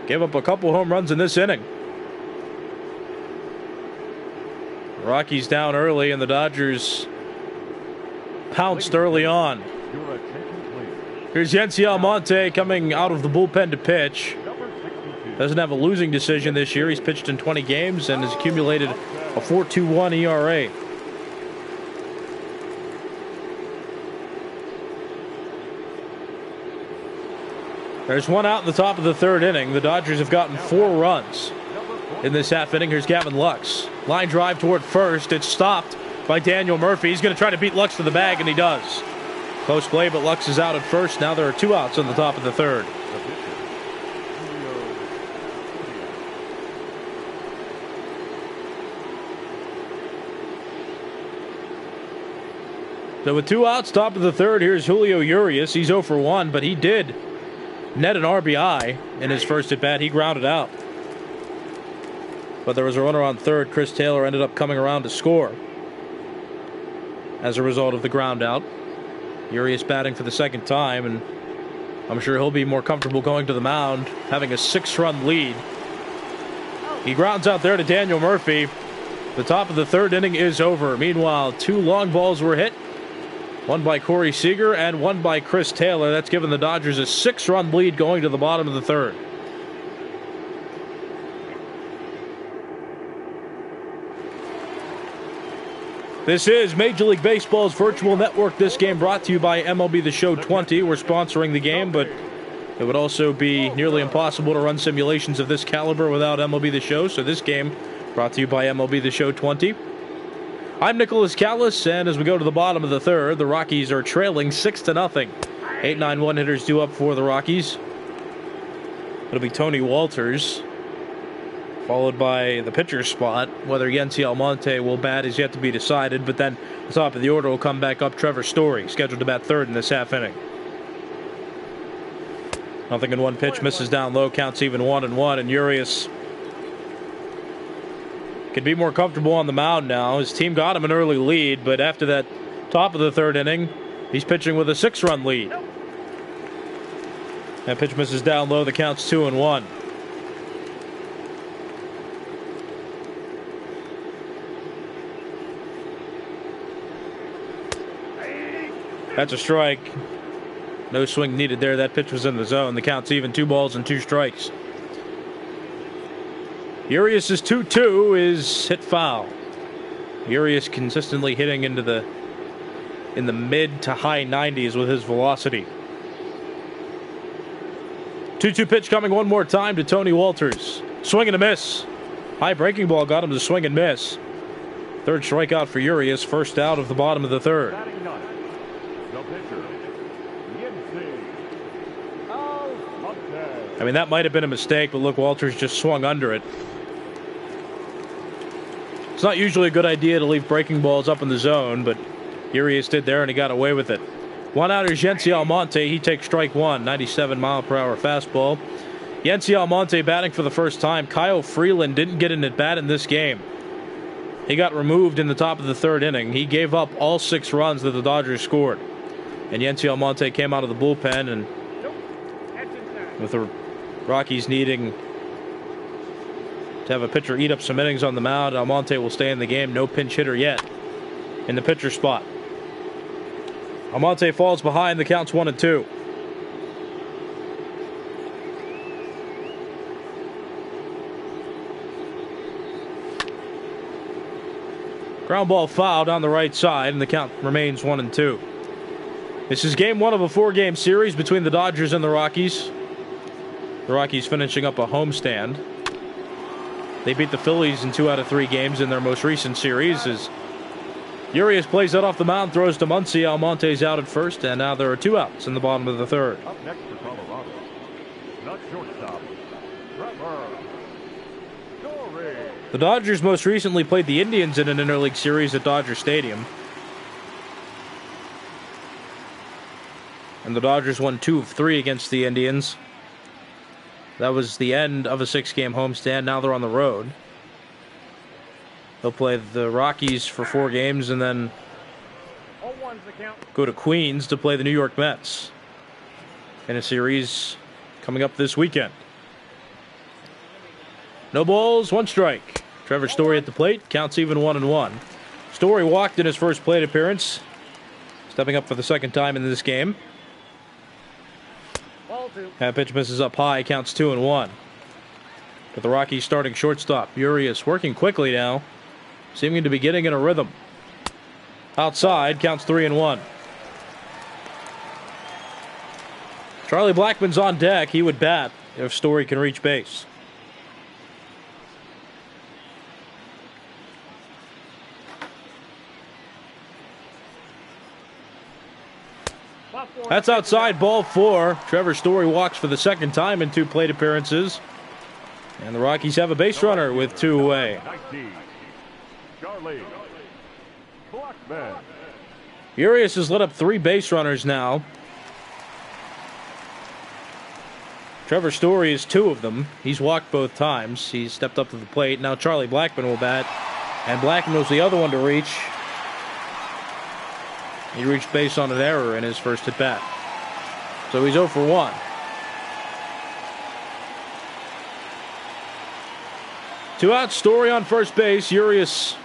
Gave up a couple home runs in this inning. Rockies down early, and the Dodgers pounced early on. Here's Yency Almonte coming out of the bullpen to pitch. Doesn't have a losing decision this year. He's pitched in 20 games and has accumulated a 4.21 ERA. There's 1 out in the top of the third inning. The Dodgers have gotten 4 runs in this half inning. Here's Gavin Lux. Line drive toward first. It's stopped by Daniel Murphy. He's going to try to beat Lux to the bag, and he does. Close play, but Lux is out at first. Now there are 2 outs on the top of the third. The pitcher, So with 2 outs, top of the third, here's Julio Urias. He's 0 for 1, but he did net an RBI in his first at bat. He grounded out. But there was a runner on third. Chris Taylor ended up coming around to score as a result of the ground out. Urias batting for the second time, and I'm sure he'll be more comfortable going to the mound, having a 6-run lead. He grounds out there to Daniel Murphy. The top of the third inning is over. Meanwhile, 2 long balls were hit. One by Corey Seager and one by Chris Taylor. That's given the Dodgers a 6-run lead going to the bottom of the third. This is Major League Baseball's virtual network. This game brought to you by MLB The Show 20. We're sponsoring the game, but it would also be nearly impossible to run simulations of this caliber without MLB The Show. So this game brought to you by MLB The Show 20. I'm Nicholas Callis, and as we go to the bottom of the third, the Rockies are trailing 6-0. 8-9-1 hitters due up for the Rockies. It'll be Tony Walters, followed by the pitcher spot. Whether Yency Almonte will bat is yet to be decided, but then the top of the order will come back up Trevor Story, scheduled to bat third in this half inning. 0-1 pitch, misses down low, counts even 1-1, and Urias could be more comfortable on the mound now. His team got him an early lead, but after that top of the third inning, he's pitching with a 6-run lead. That pitch misses down low, the count's 2-1. That's a strike. No swing needed there. That pitch was in the zone. The count's even, 2 balls and 2 strikes. Urias' 2-2 is hit foul. Urias consistently hitting in the mid to high 90s with his velocity. 2-2 pitch coming one more time to Tony Walters. Swing and a miss. High breaking ball got him to swing and miss. Third strikeout for Urias. First out of the bottom of the third. I mean, that might have been a mistake, but look, Walters just swung under it. It's not usually a good idea to leave breaking balls up in the zone, but Urias did there, and he got away with it. 1 out is Yency Almonte. He takes strike 1, 97-mile-per-hour fastball. Yency Almonte batting for the first time. Kyle Freeland didn't get an at-bat in this game. He got removed in the top of the third inning. He gave up all 6 runs that the Dodgers scored. And Yency Almonte came out of the bullpen, and with the Rockies needing to have a pitcher eat up some innings on the mound, Almonte will stay in the game. No pinch hitter yet in the pitcher spot. Almonte falls behind. The count's 1-2. Ground ball foul down the right side, and the count remains 1-2. This is game 1 of a 4-game series between the Dodgers and the Rockies. The Rockies finishing up a homestand. They beat the Phillies in 2 out of 3 games in their most recent series. As Urias plays that off the mound, throws to Muncy. Almonte's out at first, and now there are 2 outs in the bottom of the third. Up next for Colorado, not shortstop, Trevor Story. The Dodgers most recently played the Indians in an interleague series at Dodger Stadium. And the Dodgers won 2 of 3 against the Indians. That was the end of a 6-game homestand. Now they're on the road. They'll play the Rockies for 4 games and then go to Queens to play the New York Mets in a series coming up this weekend. No balls, 1 strike. Trevor Story at the plate. Counts even, 1-1. Story walked in his first plate appearance, stepping up for the second time in this game. That pitch misses up high, counts 2-1. But the Rockies starting shortstop, Urias, working quickly now, seeming to be getting in a rhythm. Outside, counts 3-1. Charlie Blackmon's on deck. He would bat if Story can reach base. That's outside, ball 4. Trevor Story walks for the second time in 2 plate appearances. And the Rockies have a base runner with 2 away. 19, Charlie Blackman. Urias has lit up 3 base runners now. Trevor Story is 2 of them. He's walked both times. He's stepped up to the plate. Now Charlie Blackman will bat. And Blackman was the other one to reach. He reached base on an error in his first at bat. So he's 0 for 1. Two out, Story on first base. Urias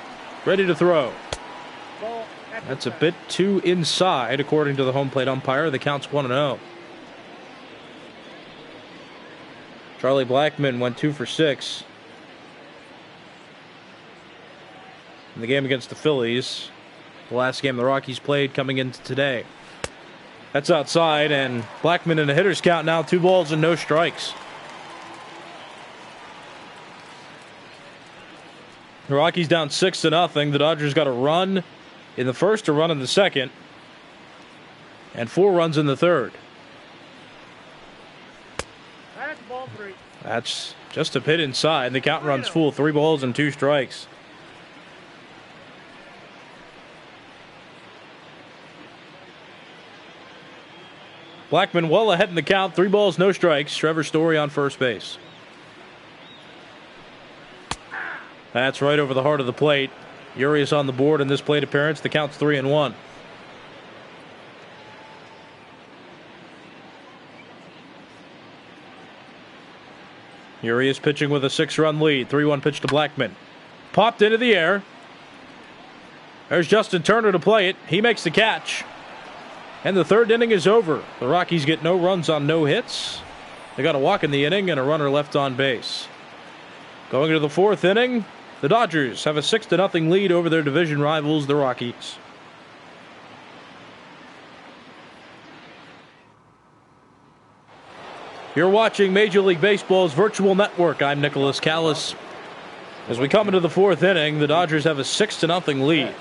ready to throw. That's a bit too inside, according to the home plate umpire. The count's 1-0. Charlie Blackman went 2 for 6 in the game against the Phillies. The last game the Rockies played coming into today. That's outside, and Blackman in a hitter's count now. 2 balls and no strikes. The Rockies down 6-0. The Dodgers got a run in the first, a run in the second, and 4 runs in the third. That's ball 3. That's just a hit inside. The count runs full. 3 balls and 2 strikes. Blackman well ahead in the count. 3 balls, no strikes. Trevor Story on first base. That's right over the heart of the plate. Urias on the board in this plate appearance. The count's 3-1. Urias pitching with a 6-run lead. 3-1 pitch to Blackman. Popped into the air. There's Justin Turner to play it. He makes the catch. And the third inning is over. The Rockies get no runs on no hits. They got a walk in the inning and a runner left on base. Going into the 4th inning, the Dodgers have a 6-0 lead over their division rivals, the Rockies. You're watching Major League Baseball's virtual network. I'm Nicholas Callis. As we come into the 4th inning, the Dodgers have a 6-0 lead.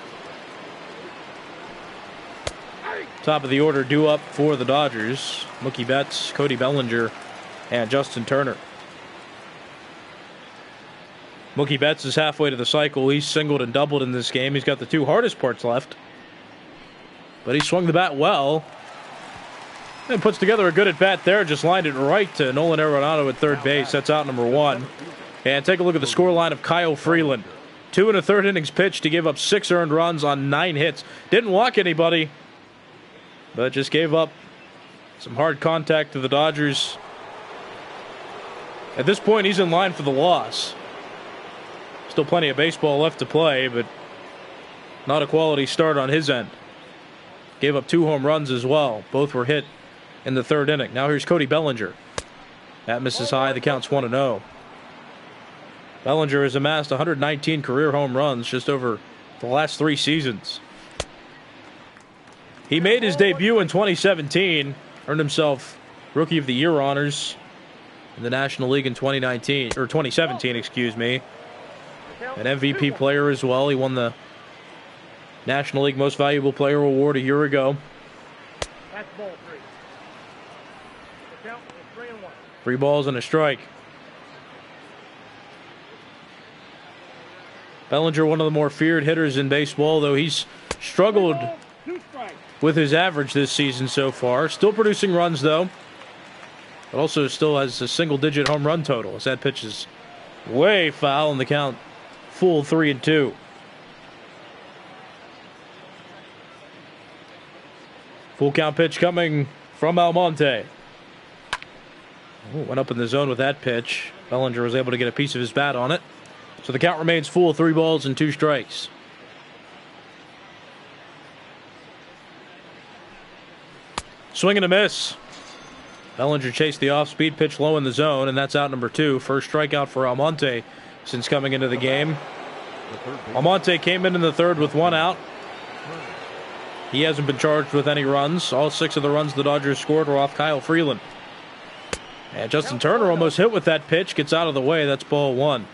Top of the order due up for the Dodgers. Mookie Betts, Cody Bellinger, and Justin Turner. Mookie Betts is halfway to the cycle. He's singled and doubled in this game. He's got the 2 hardest parts left. But he swung the bat well. And puts together a good at-bat there. Just lined it right to Nolan Arenado at third base. That's out number 1. And take a look at the scoreline of Kyle Freeland. 2 1/3 innings pitched. He gave up 6 earned runs on 9 hits. Didn't walk anybody, but just gave up some hard contact to the Dodgers. At this point, he's in line for the loss. Still plenty of baseball left to play, but not a quality start on his end. Gave up 2 home runs as well. Both were hit in the 3rd inning. Now here's Cody Bellinger. That misses high. The count's 1-0. Bellinger has amassed 119 career home runs just over the last 3 seasons. He made his debut in 2017, earned himself Rookie of the Year honors in the National League in 2017, excuse me. An MVP player as well. He won the National League Most Valuable Player award a year ago. That's ball 3. The count is 3-1. 3 balls and a strike. Bellinger, one of the more feared hitters in baseball, though he's struggled with his average this season so far. Still producing runs, though, but also still has a single-digit home run total as that pitch is way foul and the count full 3-2. Full count pitch coming from Almonte. Went up in the zone with that pitch. Bellinger was able to get a piece of his bat on it. So the count remains full, 3 balls and 2 strikes. Swing and a miss. Bellinger chased the off-speed pitch low in the zone, and that's out number 2. First strikeout for Almonte since coming into the game. Almonte came in the 3rd with 1 out. He hasn't been charged with any runs. All 6 of the runs the Dodgers scored were off Kyle Freeland. And Justin Turner almost hit with that pitch. Gets out of the way. That's ball 1.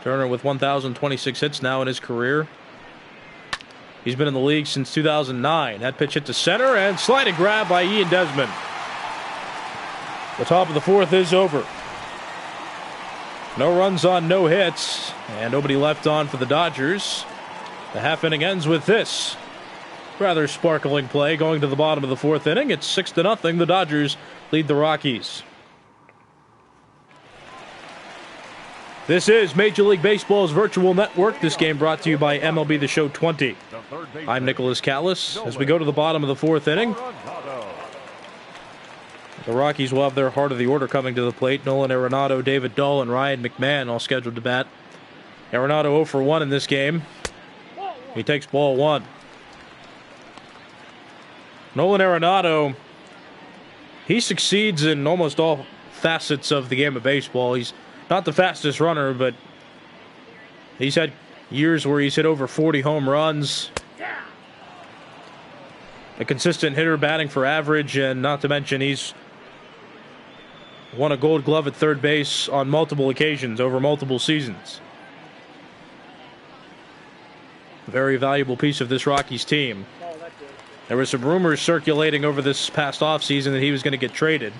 Turner with 1,026 hits now in his career. He's been in the league since 2009. That pitch hit to center and sliding grab by Ian Desmond. The top of the fourth is over. No runs on no hits, and nobody left on for the Dodgers. The half inning ends with this rather sparkling play going to the bottom of the fourth inning. It's 6-0. The Dodgers lead the Rockies. This is Major League Baseball's virtual network. This game brought to you by MLB The Show 20. I'm Nicholas Callis. As we go to the bottom of the fourth inning, the Rockies will have their heart of the order coming to the plate. Nolan Arenado, David Dahl, and Ryan McMahon all scheduled to bat. Arenado 0 for 1 in this game. He takes ball one. Nolan Arenado, he succeeds in almost all facets of the game of baseball. He's not the fastest runner, but he's had years where he's hit over 40 home runs. A consistent hitter, batting for average, and not to mention he's won a Gold Glove at third base on multiple occasions over multiple seasons. A very valuable piece of this Rockies team. There were some rumors circulating over this past offseason that he was going to get traded,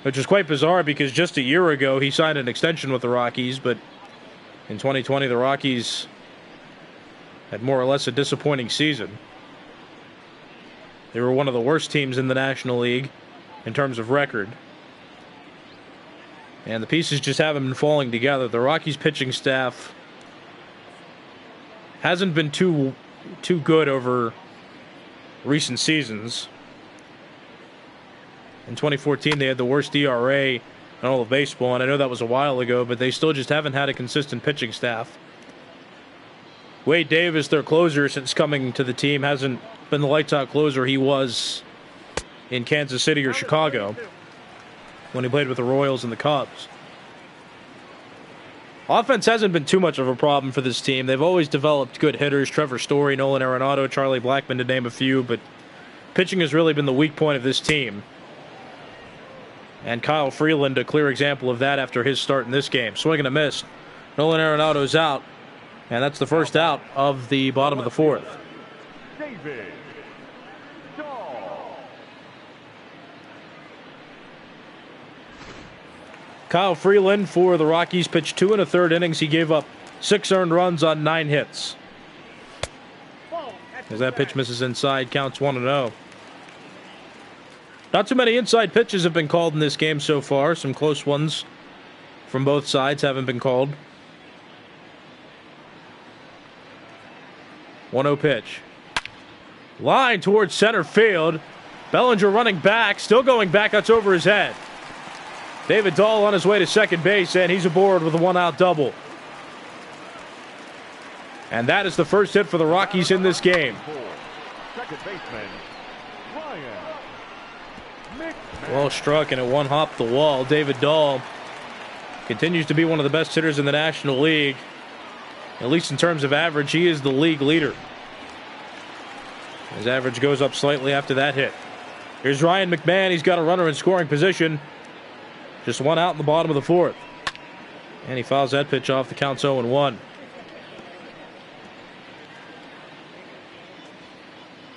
which is quite bizarre because just a year ago he signed an extension with the Rockies, but in 2020 the Rockies had more or less a disappointing season. They were one of the worst teams in the National League in terms of record, and the pieces just haven't been falling together. The Rockies pitching staff hasn't been too good over recent seasons. In 2014, they had the worst ERA in all of baseball, and I know that was a while ago, but they still just haven't had a consistent pitching staff. Wade Davis, their closer since coming to the team, hasn't been the lights-out closer he was in Kansas City or Chicago when he played with the Royals and the Cubs. Offense hasn't been too much of a problem for this team. They've always developed good hitters. Trevor Story, Nolan Arenado, Charlie Blackmon, to name a few, but pitching has really been the weak point of this team. And Kyle Freeland, a clear example of that after his start in this game. Swing and a miss. Nolan Arenado's out, and that's the first out of the bottom of the fourth. David Dahl. Kyle Freeland for the Rockies pitched 2 1/3 innings. He gave up 6 earned runs on 9 hits. As that pitch misses inside, counts 1-0. Not too many inside pitches have been called in this game so far. Some close ones from both sides haven't been called. 1-0 pitch. Line towards center field. Bellinger running back, still going back, that's over his head. David Dahl on his way to second base, and he's aboard with a 1-out double. And that is the first hit for the Rockies in this game. Second baseman, Ryan McMahon. Well struck, and it one hopped the wall. David Dahl continues to be one of the best hitters in the National League. At least in terms of average, he is the league leader. His average goes up slightly after that hit. Here's Ryan McMahon. He's got a runner in scoring position. Just 1 out in the bottom of the fourth. And he fouls that pitch off. The count's 0-1.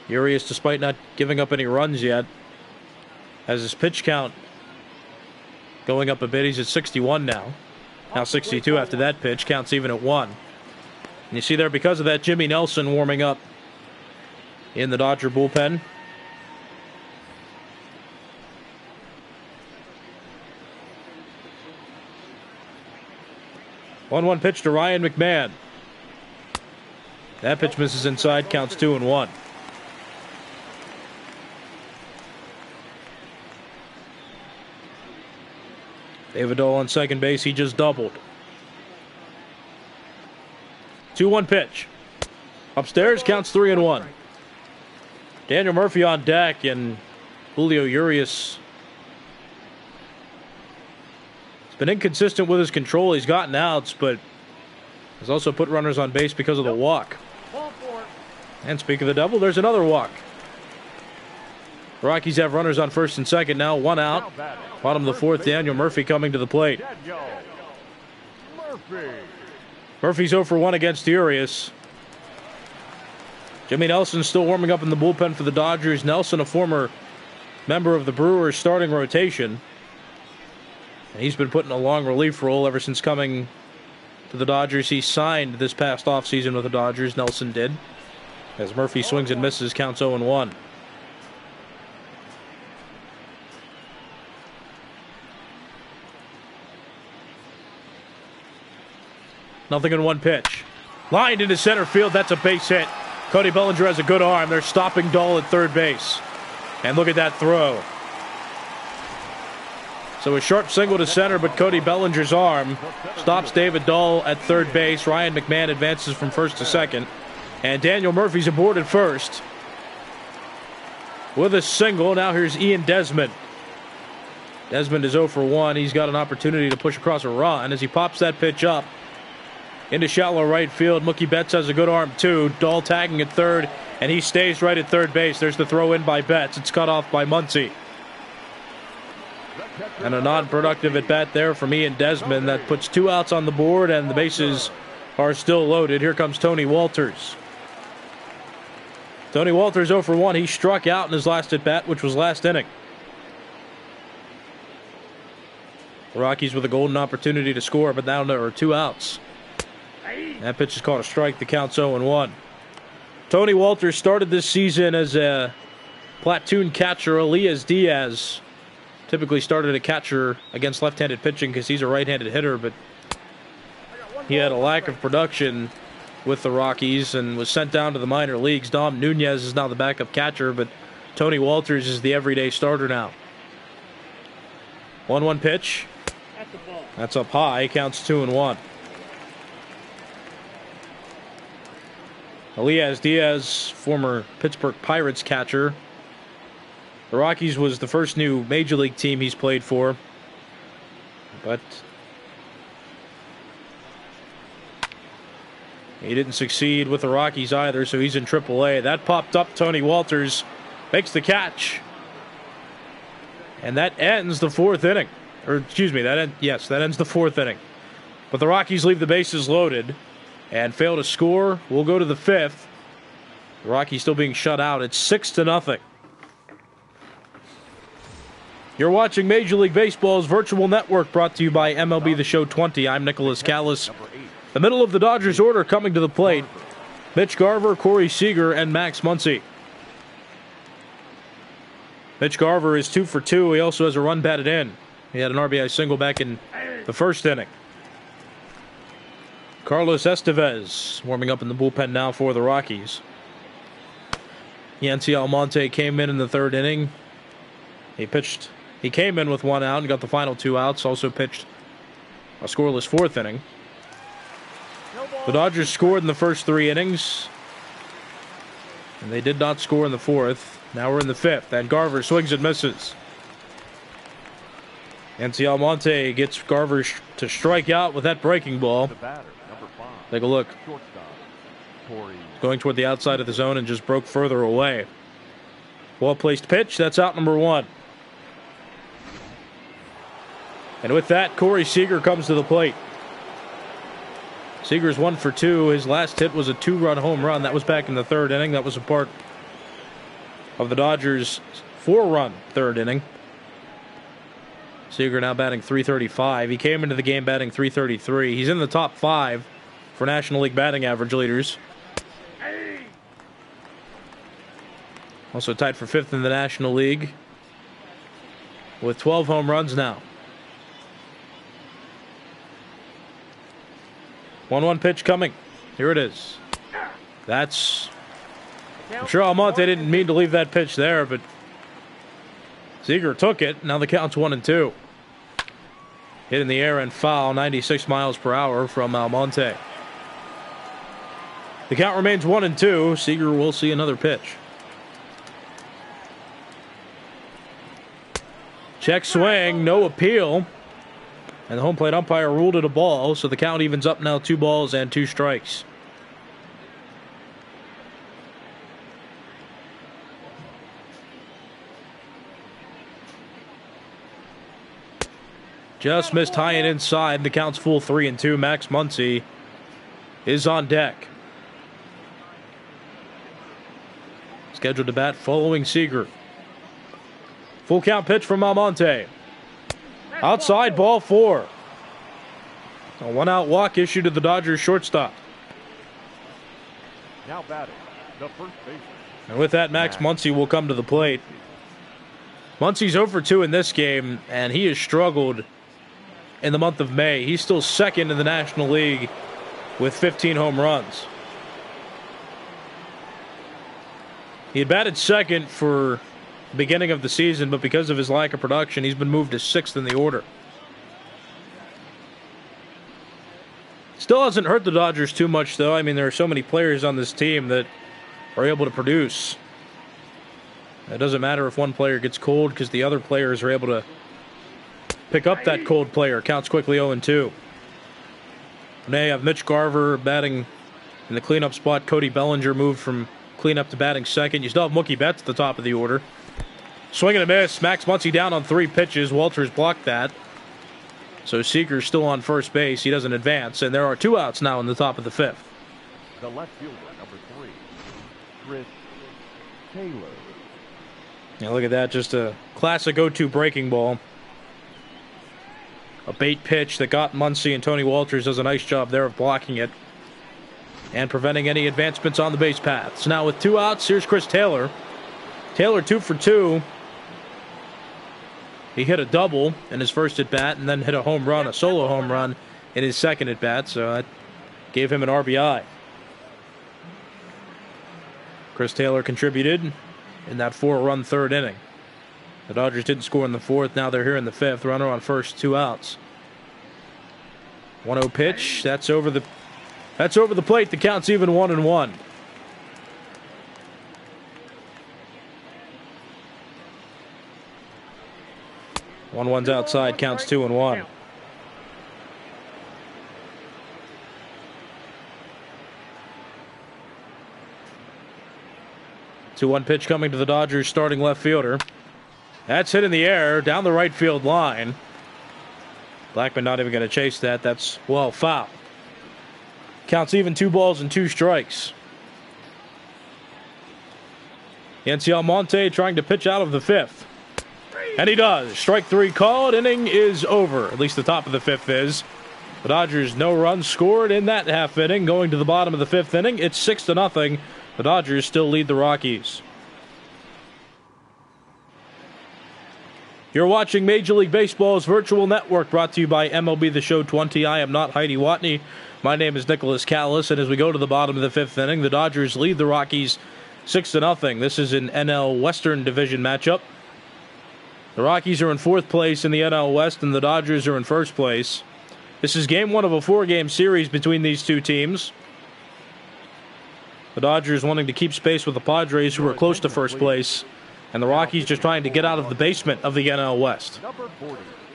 Urias, despite not giving up any runs yet, has his pitch count going up a bit. He's at 61 now. Now 62 after that pitch. Counts even at 1. And you see there, because of that, Jimmy Nelson warming up in the Dodger bullpen. One pitch to Ryan McMahon. That pitch misses inside, counts 2-1. David Dahl on second base, he just doubled. 2-1 pitch. Upstairs, counts 3-1. Daniel Murphy on deck, and Julio Urias has been inconsistent with his control. He's gotten outs, but has also put runners on base because of the walk. And speaking of the double, there's another walk. The Rockies have runners on first and second now, 1 out. Bottom of the fourth, Daniel Murphy coming to the plate. Murphy's 0 for 1 against Urias. Jimmy Nelson still warming up in the bullpen for the Dodgers. Nelson, a former member of the Brewers' starting rotation. And he's been put in a long relief role ever since coming to the Dodgers. He signed this past offseason with the Dodgers. Nelson did. As Murphy swings and misses, counts 0-1. Nothing in one pitch. Lined into center field. That's a base hit. Cody Bellinger has a good arm. They're stopping Dahl at third base. And look at that throw. So a sharp single to center, but Cody Bellinger's arm stops David Dahl at third base. Ryan McMahon advances from first to second. And Daniel Murphy's aboard at first with a single. Now here's Ian Desmond. Desmond is 0 for 1. He's got an opportunity to push across a run as he pops that pitch up into shallow right field. Mookie Betts has a good arm too. Dahl tagging at third, and he stays right at third base. There's the throw in by Betts. It's cut off by Muncy. And a non-productive at bat there from Ian Desmond. That puts 2 outs on the board, and the bases are still loaded. Here comes Tony Walters. Tony Walters 0 for 1. He struck out in his last at bat, which was last inning. The Rockies with a golden opportunity to score, but now there are 2 outs. That pitch is called a strike. The count's 0-1. Tony Walters started this season as a platoon catcher. Elias Diaz typically started a catcher against left-handed pitching because he's a right-handed hitter, but he had a lack of production with the Rockies and was sent down to the minor leagues. Dom Nunez is now the backup catcher, but Tony Walters is the everyday starter now. 1-1 pitch. That's up high. Counts 2-1. Elias Diaz, former Pittsburgh Pirates catcher. The Rockies was the first new major league team he's played for. But he didn't succeed with the Rockies either, so he's in AAA. That popped up. Tony Walters makes the catch. And that ends the 4th inning. Or, excuse me, that ends the 4th inning. But the Rockies leave the bases loaded and fail to score. We'll go to the 5th. The Rockies still being shut out. It's 6-0. You're watching Major League Baseball's virtual network, brought to you by MLB The Show 20. I'm Nicholas Callis. The middle of the Dodgers order coming to the plate: Mitch Garver, Corey Seager, and Max Muncy. Mitch Garver is 2 for 2. He also has a run batted in. He had an RBI single back in the 1st inning. Carlos Estevez warming up in the bullpen now for the Rockies. Yancy Almonte came in the 3rd inning. He came in with 1 out and got the final 2 outs. Also pitched a scoreless 4th inning. The Dodgers scored in the first 3 innings, and they did not score in the 4th. Now we're in the 5th, and Garver swings and misses. Yancy Almonte gets Garver to strike out with that breaking ball. Take a look. Going toward the outside of the zone and just broke further away. Well-placed pitch. That's out number 1. And with that, Corey Seager comes to the plate. Seager's 1 for 2. His last hit was a 2-run home run. That was back in the 3rd inning. That was a part of the Dodgers' 4-run 3rd inning. Seager now batting .335. He came into the game batting .333. He's in the top 5 for National League batting average leaders. Also tied for 5th in the National League with 12 home runs now. 1-1 pitch coming. Here it is. I'm sure Almonte didn't mean to leave that pitch there, but Seager took it. Now the count's 1-2. Hit in the air and foul, 96 miles per hour from Almonte. The count remains 1-2. Seager will see another pitch. Check swing, no appeal. And the home plate umpire ruled it a ball, so the count evens up now 2 balls and 2 strikes. Just missed high and inside. The count's full 3-2. Max Muncy is on deck. scheduled to bat following Seager. Full count pitch from Almonte. Outside, ball 4. A 1-out walk issued to the Dodgers shortstop. Now batting, the first baseman. And with that, Max Muncy will come to the plate. Muncy's 0 for 2 in this game, and he has struggled in the month of May. He's still second in the National League with 15 home runs. He had batted second for the beginning of the season, but because of his lack of production, he's been moved to 6th in the order. Still hasn't hurt the Dodgers too much, though. I mean, there are so many players on this team that are able to produce. It doesn't matter if one player gets cold because the other players are able to pick up that cold player. Counts quickly 0-2. Now you have Mitch Garver batting in the cleanup spot. Cody Bellinger moved from cleanup to batting second. You still have Mookie Betts at the top of the order. Swing and a miss. Max Muncy down on 3 pitches. Walters blocked that. So Seager's still on first base. He doesn't advance. And there are 2 outs now in the top of the 5th. The left fielder, number 3, Chris Taylor. Now look at that. Just a classic 0-2 breaking ball. A bait pitch that got Muncy, and Tony Walters does a nice job there of blocking it and preventing any advancements on the base paths. Now with 2 outs, here's Chris Taylor. Taylor 2 for 2. He hit a double in his first at bat and then hit a home run, a solo home run in his second at bat, so that gave him an RBI. Chris Taylor contributed in that 4-run 3rd inning. The Dodgers didn't score in the 4th. Now they're here in the 5th. Runner on first, 2 outs. 1-0 pitch. That's over the plate. The count's even 1-1. One's outside. Counts 2-1. 2-1 pitch coming to the Dodgers starting left fielder. That's hit in the air down the right field line. Blackman not even going to chase that. That's, well, foul. Counts even 2 balls and 2 strikes. Yency Almonte trying to pitch out of the 5th. And he does. Strike 3 called. Inning is over. At least the top of the 5th is. The Dodgers, no runs scored in that half inning. Going to the bottom of the 5th inning, it's 6-0. The Dodgers still lead the Rockies. You're watching Major League Baseball's virtual network, brought to you by MLB The Show 20. I am not Heidi Watney. My name is Nicholas Callis, and as we go to the bottom of the 5th inning, the Dodgers lead the Rockies 6-0. This is an NL Western Division matchup. The Rockies are in 4th place in the NL West, and the Dodgers are in 1st place. This is game 1 of a 4-game series between these two teams. The Dodgers wanting to keep space with the Padres, who are close to 1st place, and the Rockies just trying to get out of the basement of the NL West.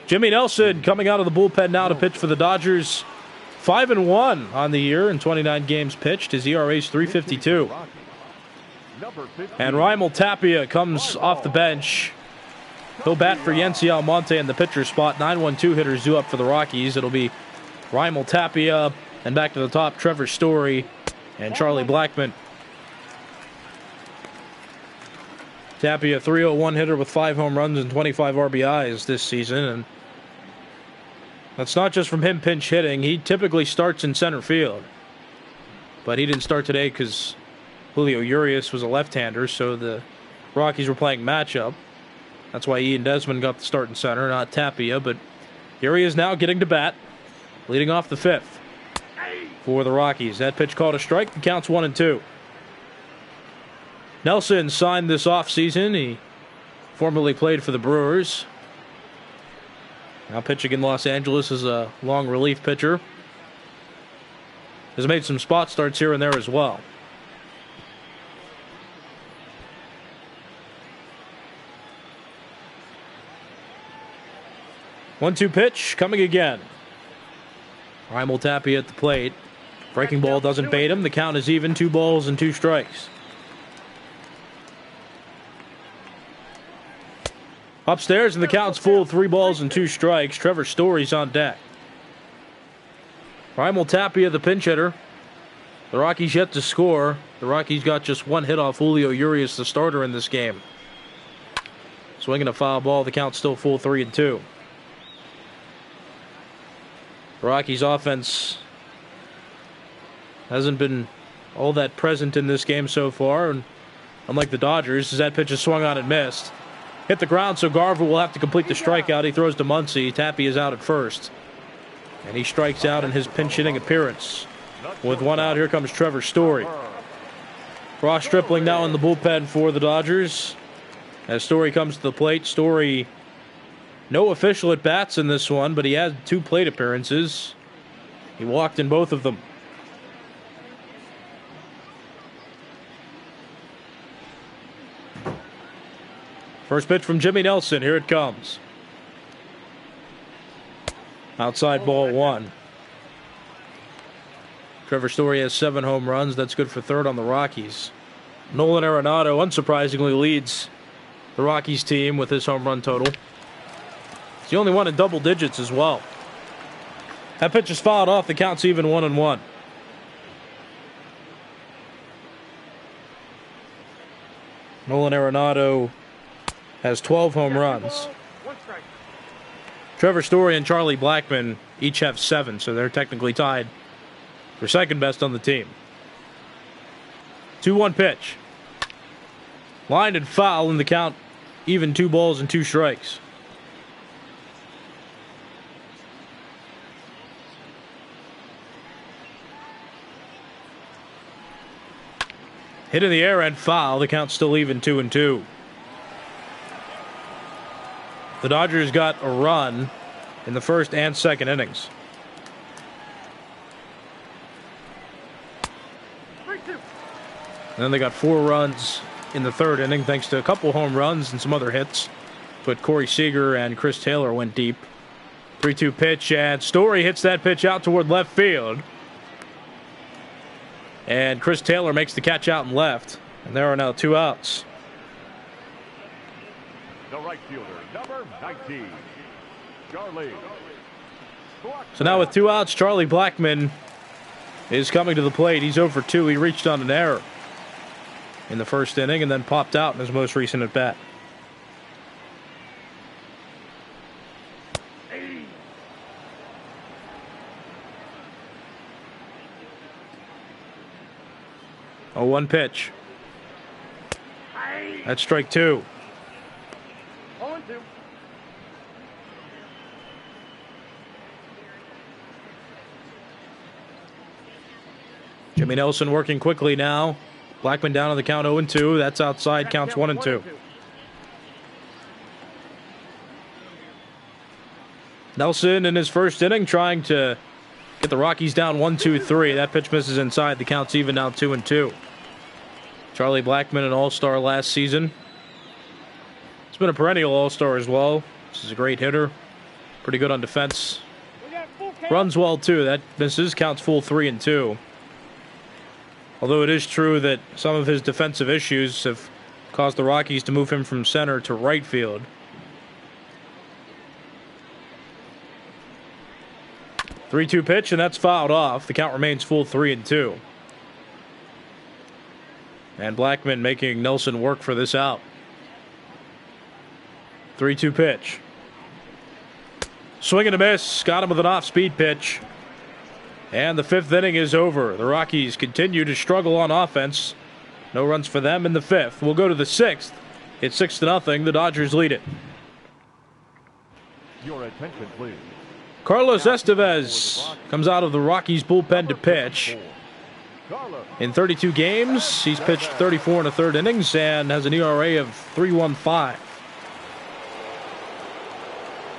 Jimmy Nelson coming out of the bullpen now to pitch for the Dodgers. 5-1 on the year in 29 games pitched. His ERA is .352. And Raimel Tapia comes off the bench. He'll bat for Yency Almonte in the pitcher spot. 9-1-2 hitters due up for the Rockies. It'll be Raimel Tapia, and back to the top, Trevor Story and Charlie Blackmon. Tapia, 301 hitter with 5 home runs and 25 RBIs this season. And that's not just from him pinch hitting. He typically starts in center field. But he didn't start today because Julio Urias was a left-hander, so the Rockies were playing matchup. That's why Ian Desmond got the start in center, not Tapia. But here he is now getting to bat, leading off the 5th for the Rockies. That pitch called a strike. The count's 1-2. Nelson signed this offseason. He formerly played for the Brewers. Now pitching in Los Angeles as a long relief pitcher. Has made some spot starts here and there as well. One-two pitch coming again. Raimel Tapia at the plate. Breaking ball doesn't bait him. The count is even. 2 balls and 2 strikes. Upstairs, and the count's full. 3 balls and 2 strikes. Trevor Story's on deck. Raimel Tapia, the pinch hitter. The Rockies yet to score. The Rockies got just one hit off Julio Urias, the starter in this game. Swinging a foul ball, the count's still full 3-2. The Rockies offense hasn't been all that present in this game so far, and unlike the Dodgers, as that pitch is swung on and missed. Hit the ground, so Garver will have to complete the strikeout. He throws to Muncy. Tappy is out at first. And he strikes out in his pinch hitting appearance. With one out, here comes Trevor Story. Ross Stripling now in the bullpen for the Dodgers. As Story comes to the plate, Story, no official at bats in this one, but he had 2 plate appearances. He walked in both of them. First pitch from Jimmy Nelson. Here it comes. Outside ball 1. Trevor Story has 7 home runs. That's good for third on the Rockies. Nolan Arenado, unsurprisingly, leads the Rockies team with his home run total. He's the only one in double digits as well. That pitch is fouled off. The count's even 1-1. Nolan Arenado has 12 home runs. Trevor Story and Charlie Blackmon each have 7, so they're technically tied for second best on the team. 2-1 pitch. Line and foul, in the count even 2 balls and 2 strikes. Hit in the air and foul. The count's still even 2-2. The Dodgers got a run in the first and second innings. 3-2. And then they got 4 runs in the third inning thanks to a couple home runs and some other hits. But Corey Seager and Chris Taylor went deep. 3-2 pitch, and Story hits that pitch out toward left field. And Chris Taylor makes the catch out in left. And there are now 2 outs. The right fielder, number 19, Charlie. So now with 2 outs, Charlie Blackmon is coming to the plate. He's 0 for 2. He reached on an error in the first inning and then popped out in his most recent at bat. Oh, 1 pitch. That's strike 2. 0-2. Jimmy Nelson working quickly now. Blackmon down on the count 0-2. That's outside. Counts 1-2. Nelson in his first inning trying to get the Rockies down 1-2-3. That pitch misses inside. The count's even now 2-2. Charlie Blackmon, an all-star last season. He's been a perennial all-star as well. This is a great hitter. Pretty good on defense. Runs well, too. That misses. Counts full 3-2. Although it is true that some of his defensive issues have caused the Rockies to move him from center to right field. "3-2 pitch, and that's fouled off. The count remains full 3-2. And Blackmon making Nelson work for this out. 3-2 pitch. Swing and a miss. Got him with an off-speed pitch. And the 5th inning is over. The Rockies continue to struggle on offense. No runs for them in the 5th. We'll go to the 6th. It's 6-0. The Dodgers lead it. Your attention, please. Carlos Estevez comes out of the Rockies bullpen to pitch. In 32 games, he's pitched 34 and a third innings and has an ERA of 3.15.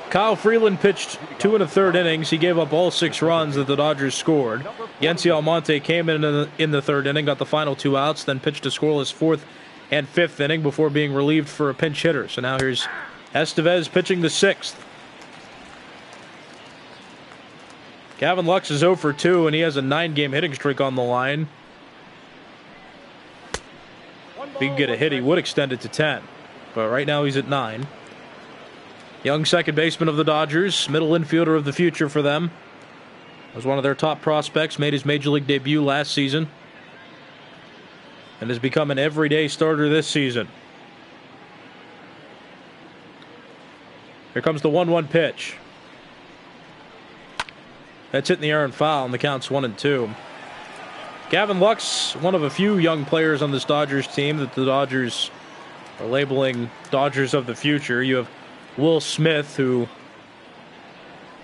Kyle Freeland pitched 2 and a third innings. He gave up all 6 runs that the Dodgers scored. Yency Almonte came in the third inning, got the final 2 outs, then pitched a scoreless 4th and 5th inning before being relieved for a pinch hitter. So now here's Estevez pitching the 6th. Gavin Lux is 0 for 2, and he has a 9-game hitting streak on the line. If he can get a hit, he would extend it to 10. But right now he's at 9. Young second baseman of the Dodgers, middle infielder of the future for them. Was one of their top prospects, made his major league debut last season. and has become an everyday starter this season. Here comes the 1-1 pitch. That's hit in the air and foul, and the count's 1-2. Gavin Lux, one of a few young players on this Dodgers team that the Dodgers are labeling Dodgers of the future. You have Will Smith, who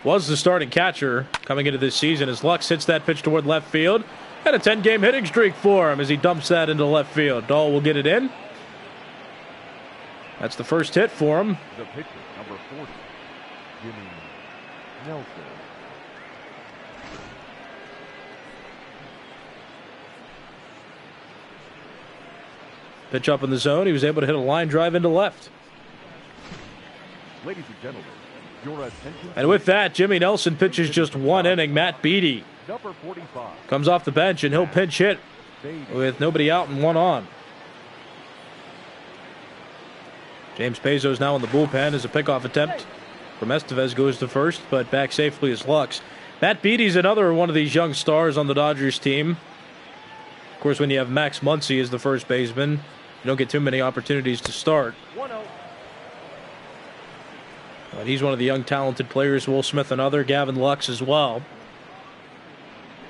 was the starting catcher coming into this season, as Lux hits that pitch toward left field. And a 10-game hitting streak for him as he dumps that into left field. Dahl will get it in. That's the first hit for him. The pitcher, number 40, Jimmy Nelson. Pitch up in the zone. He was able to hit a line drive into left. Ladies and gentlemen, your attention. And with that, Jimmy Nelson pitches just one inning. Matt Beattie Number 45. comes off the bench, and he'll pinch hit with nobody out and one on. James Pezos now in the bullpen as a pickoff attempt from Estevez goes to first, but back safely is Lux. Matt Beattie's another one of these young stars on the Dodgers team. Of course, when you have Max Muncy as the first baseman, you don't get too many opportunities to start. 1-0. But he's one of the young, talented players. Will Smith another. Gavin Lux as well.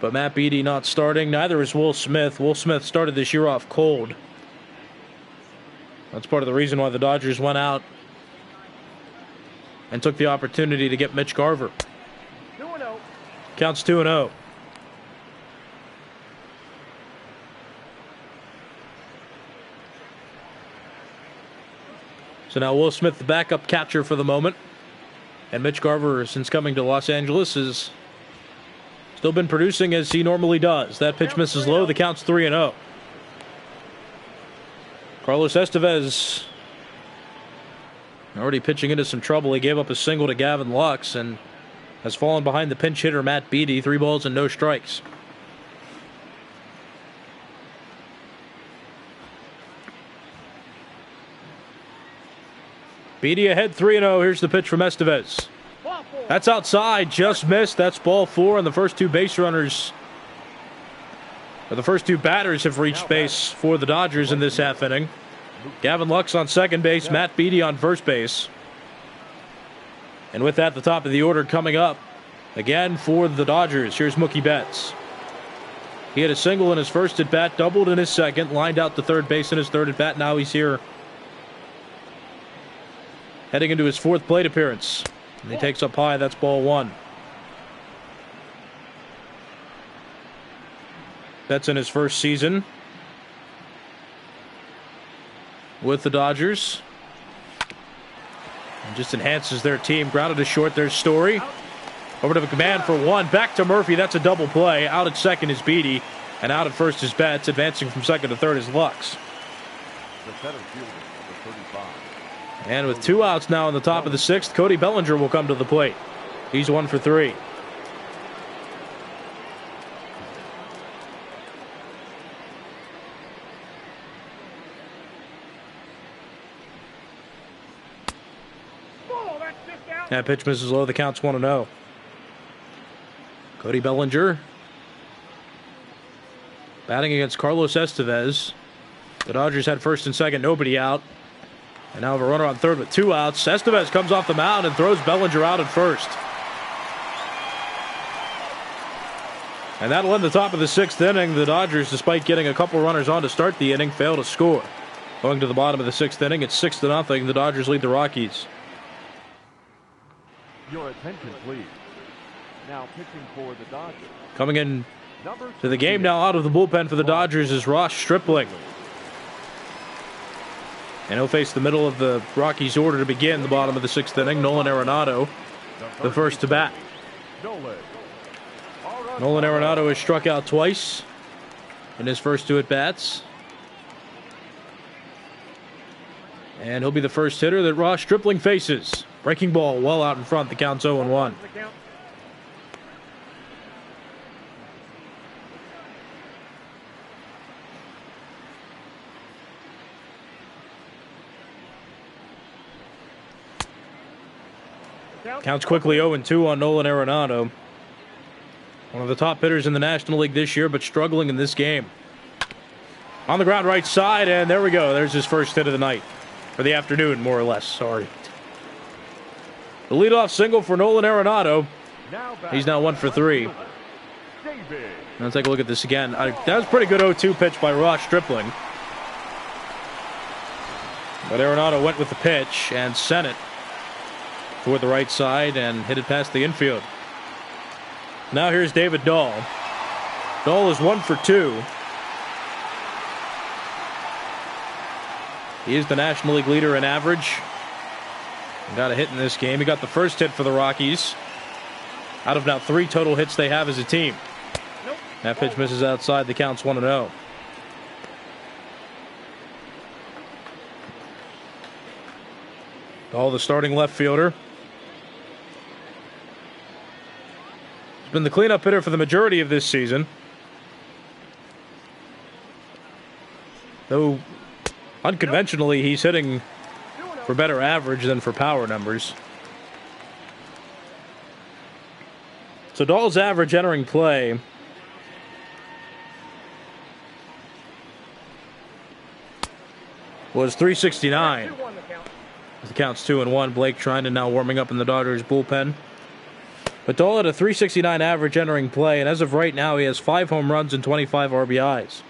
But Matt Beattie not starting. Neither is Will Smith. Will Smith started this year off cold. That's part of the reason why the Dodgers went out and took the opportunity to get Mitch Garver. 2-0. Counts 2-0. So now Will Smith, the backup catcher for the moment. And Mitch Garver, since coming to Los Angeles, has still been producing as he normally does. That pitch misses low. The count's 3-0. Carlos Estevez already pitching into some trouble. He gave up a single to Gavin Lux and has fallen behind the pinch hitter Matt Beattie. 3 balls and no strikes. Beattie ahead 3-0. Here's the pitch from Estevez. That's outside, just missed. That's ball 4, and the first two base runners, or the first two batters, have reached base for the Dodgers in this half inning. Gavin Lux on second base, Matt Beattie on first base. And with that, the top of the order coming up again for the Dodgers. Here's Mookie Betts. He had a single in his first at bat, doubled in his second, lined out to third base in his third at bat. Now he's here, heading into his 4th plate appearance. And he takes up high. That's ball 1. That's in his first season with the Dodgers. And just enhances their team. Grounded to short. There's Story. Over to McMahon for 1. Back to Murphy. That's a double play. Out at second is Beattie. And out at first is Betts. Advancing from second to third is Lux. The center fielder, number 35. And with 2 outs now in the top of the 6th, Cody Bellinger will come to the plate. He's 1 for 3. That pitch misses low. The count's 1-0. Cody Bellinger batting against Carlos Estevez. The Dodgers had first and second, nobody out. And now have a runner on third with 2 outs. Estevez comes off the mound and throws Bellinger out at first. And that'll end the top of the 6th inning. The Dodgers, despite getting a couple runners on to start the inning, fail to score. Going to the bottom of the 6th inning, it's 6-0. The Dodgers lead the Rockies. Your attention, please. Now pitching for the Dodgers. Coming in to the game now out of the bullpen for the Dodgers is Ross Stripling. And he'll face the middle of the Rockies order to begin the bottom of the 6th inning. Nolan Arenado, the first to bat. Nolan Arenado has struck out twice in his first 2 at-bats. And he'll be the first hitter that Ross Stripling faces. Breaking ball well out in front. The count's 0-1. Counts quickly 0-2 on Nolan Arenado. One of the top hitters in the National League this year, but struggling in this game. On the ground right side, and there we go. There's his first hit of the night. For the afternoon, more or less. Sorry. The leadoff single for Nolan Arenado. He's now 1 for 3. Let's take a look at this again. That was a pretty good 0-2 pitch by Ross Stripling. But Arenado went with the pitch and sent it toward the right side and hit it past the infield. Now here's David Dahl. Dahl is 1 for 2. He is the National League leader in average. Got a hit in this game. He got the first hit for the Rockies. Out of now 3 total hits they have as a team. That pitch misses outside. The count's 1-0. Dahl, the starting left fielder. He's been the cleanup hitter for the majority of this season. Though unconventionally, he's hitting for better average than for power numbers. So Dahl's average entering play was .369. The count's 2-1. Blake Trinan now warming up in the Dodgers bullpen. But Dahl had a .369 average entering play, and as of right now, he has 5 home runs and 25 RBIs.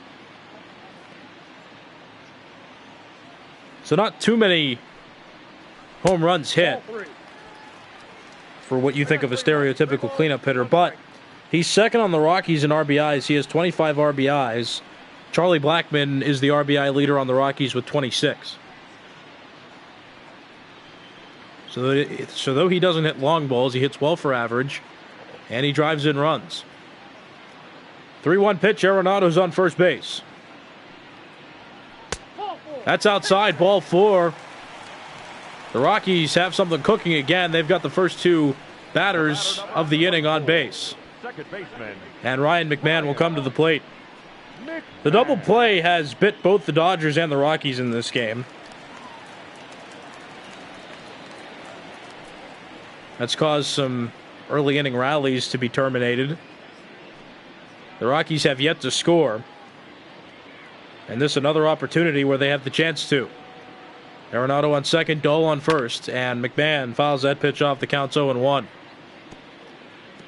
So not too many home runs hit for what you think of a stereotypical cleanup hitter, but he's second on the Rockies in RBIs. He has 25 RBIs. Charlie Blackmon is the RBI leader on the Rockies with 26. So though he doesn't hit long balls, he hits well for average, and he drives in runs. 3-1 pitch, Arenado's on first base. That's outside, ball 4. The Rockies have something cooking again. They've got the first 2 batters of the inning on base. And Ryan McMahon will come to the plate. The double play has bit both the Dodgers and the Rockies in this game. That's caused some early inning rallies to be terminated. The Rockies have yet to score. And this is another opportunity where they have the chance to. Arenado on second, Dahl on first, and McMahon fouls that pitch off. The count's 0-1.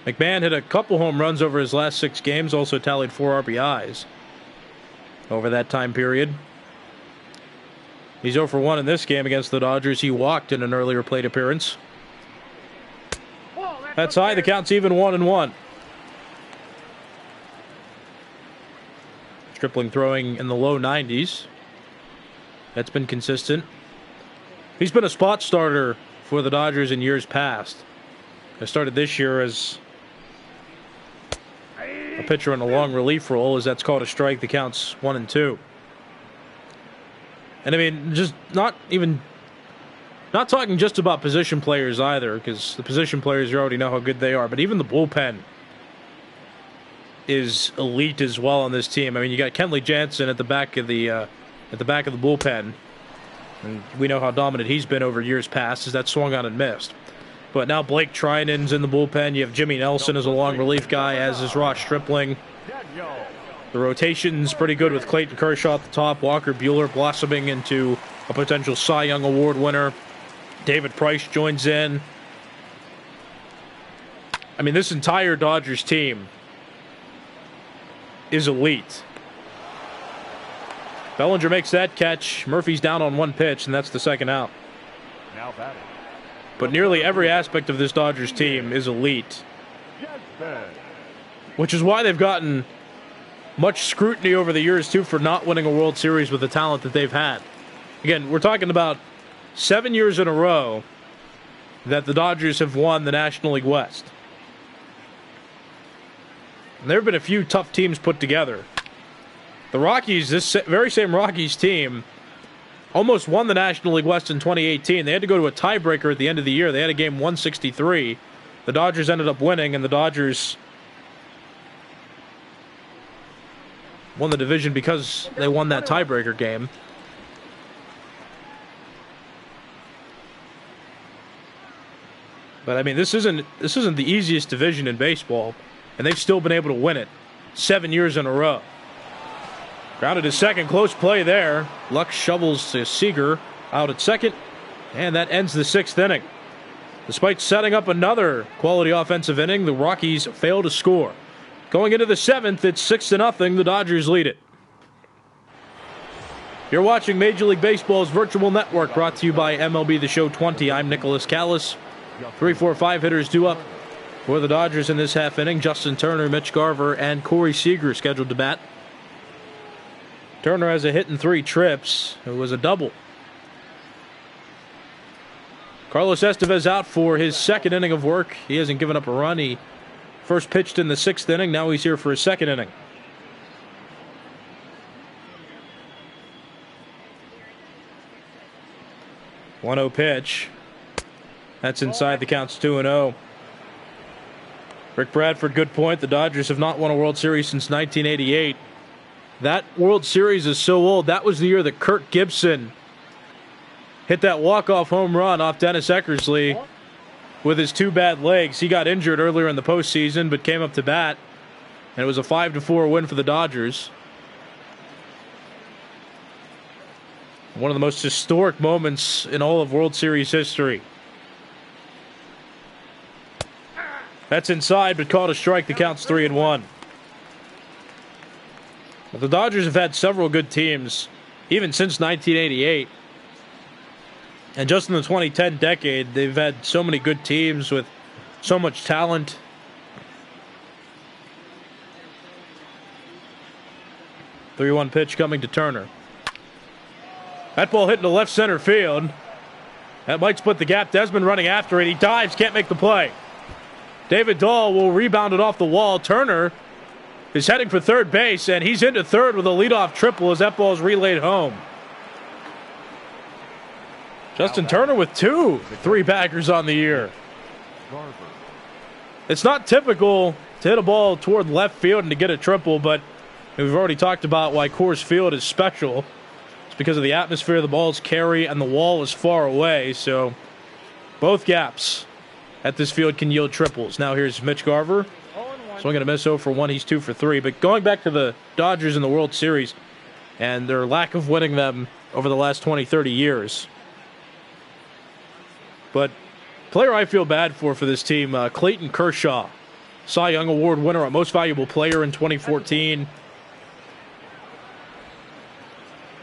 McMahon hit a couple home runs over his last 6 games, also tallied 4 RBIs over that time period. He's 0 for 1 in this game against the Dodgers. He walked in an earlier plate appearance. That's high. The count's even 1-1. Stripling throwing in the low 90s. That's been consistent. He's been a spot starter for the Dodgers in years past. I started this year as a pitcher in a long relief role, as that's called a strike. The count's 1-2. And I mean, just not talking just about position players either, because the position players, you already know how good they are, but even the bullpen is elite as well on this team. I mean, you got Kenley Jansen at the back of the bullpen, and we know how dominant he's been over years past, as that swung on and missed. But now Blake Trinan's in the bullpen. You have Jimmy Nelson as a long relief guy, as is Ross Stripling. The rotation's pretty good with Clayton Kershaw at the top, Walker Buehler blossoming into a potential Cy Young Award winner. David Price joins in. I mean, this entire Dodgers team is elite. Bellinger makes that catch. Murphy's down on 1 pitch, and that's the second out. But nearly every aspect of this Dodgers team is elite, which is why they've gotten much scrutiny over the years, too, for not winning a World Series with the talent that they've had. Again, we're talking about 7 years in a row that the Dodgers have won the National League West. And there have been a few tough teams put together. The Rockies, this very same Rockies team, almost won the National League West in 2018. They had to go to a tiebreaker at the end of the year. They had a game 163. The Dodgers ended up winning, and the Dodgers won the division because they won that tiebreaker game. But I mean, this isn't the easiest division in baseball, and they've still been able to win it 7 years in a row. Grounded to second. Close play there. Luck shovels to Seager out at second. And that ends the 6th inning. Despite setting up another quality offensive inning, the Rockies fail to score. Going into the 7th, it's 6-0. The Dodgers lead it. You're watching Major League Baseball's virtual network, brought to you by MLB The Show 20. I'm Nicholas Callis. 3, 4, 5 hitters due up for the Dodgers in this half inning. Justin Turner, Mitch Garver, and Corey Seager scheduled to bat. Turner has a hit in 3 trips. It was a double. Carlos Estevez out for his 2nd inning of work. He hasn't given up a run. He first pitched in the 6th inning. Now he's here for his 2nd inning. One-zero pitch. That's inside. The count's 2-0. Rick Bradford, good point. The Dodgers have not won a World Series since 1988. That World Series is so old. That was the year that Kirk Gibson hit that walk-off home run off Dennis Eckersley with his 2 bad legs. He got injured earlier in the postseason, but came up to bat, and it was a 5-4 win for the Dodgers. One of the most historic moments in all of World Series history. That's inside, but called a strike. The count's 3-1. But the Dodgers have had several good teams, even since 1988. And just in the 2010 decade, they've had so many good teams with so much talent. The 3-1 pitch coming to Turner. That ball hit into left center field. That might split the gap. Desmond running after it. He dives, can't make the play. David Dahl will rebound it off the wall. Turner is heading for third base, and he's into third with a leadoff triple as that ball is relayed home. Justin Turner with 2 3-baggers on the year. It's not typical to hit a ball toward left field and to get a triple, but we've already talked about why Coors Field is special. It's because of the atmosphere the balls carry, and the wall is far away, so both gaps at this field can yield triples. Now here's Mitch Garver. Swinging a miss 0 for 1. He's 2 for 3. But going back to the Dodgers in the World Series and their lack of winning them over the last 20, 30 years. But player I feel bad for this team, Clayton Kershaw, Cy Young Award winner, Most Valuable Player in 2014.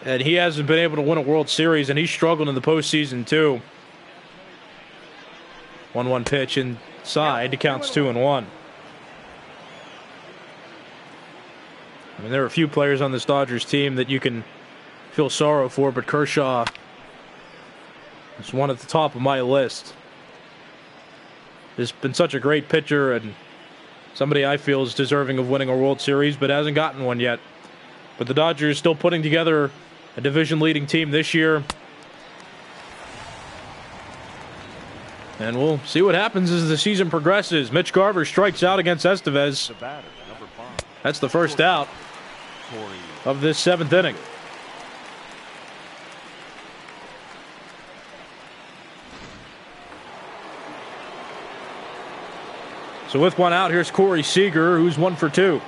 And he hasn't been able to win a World Series, and he's struggled in the postseason too. 1-1 pitch inside. It counts 2-1. I mean, there are a few players on this Dodgers team that you can feel sorrow for, but Kershaw is one at the top of my list. He's been such a great pitcher and somebody I feel is deserving of winning a World Series, but hasn't gotten one yet. But the Dodgers still putting together a division-leading team this year. And we'll see what happens as the season progresses. Mitch Garver strikes out against Estevez. That's the first out of this 7th inning. So with 1 out, here's Corey Seager, who's 1 for 2.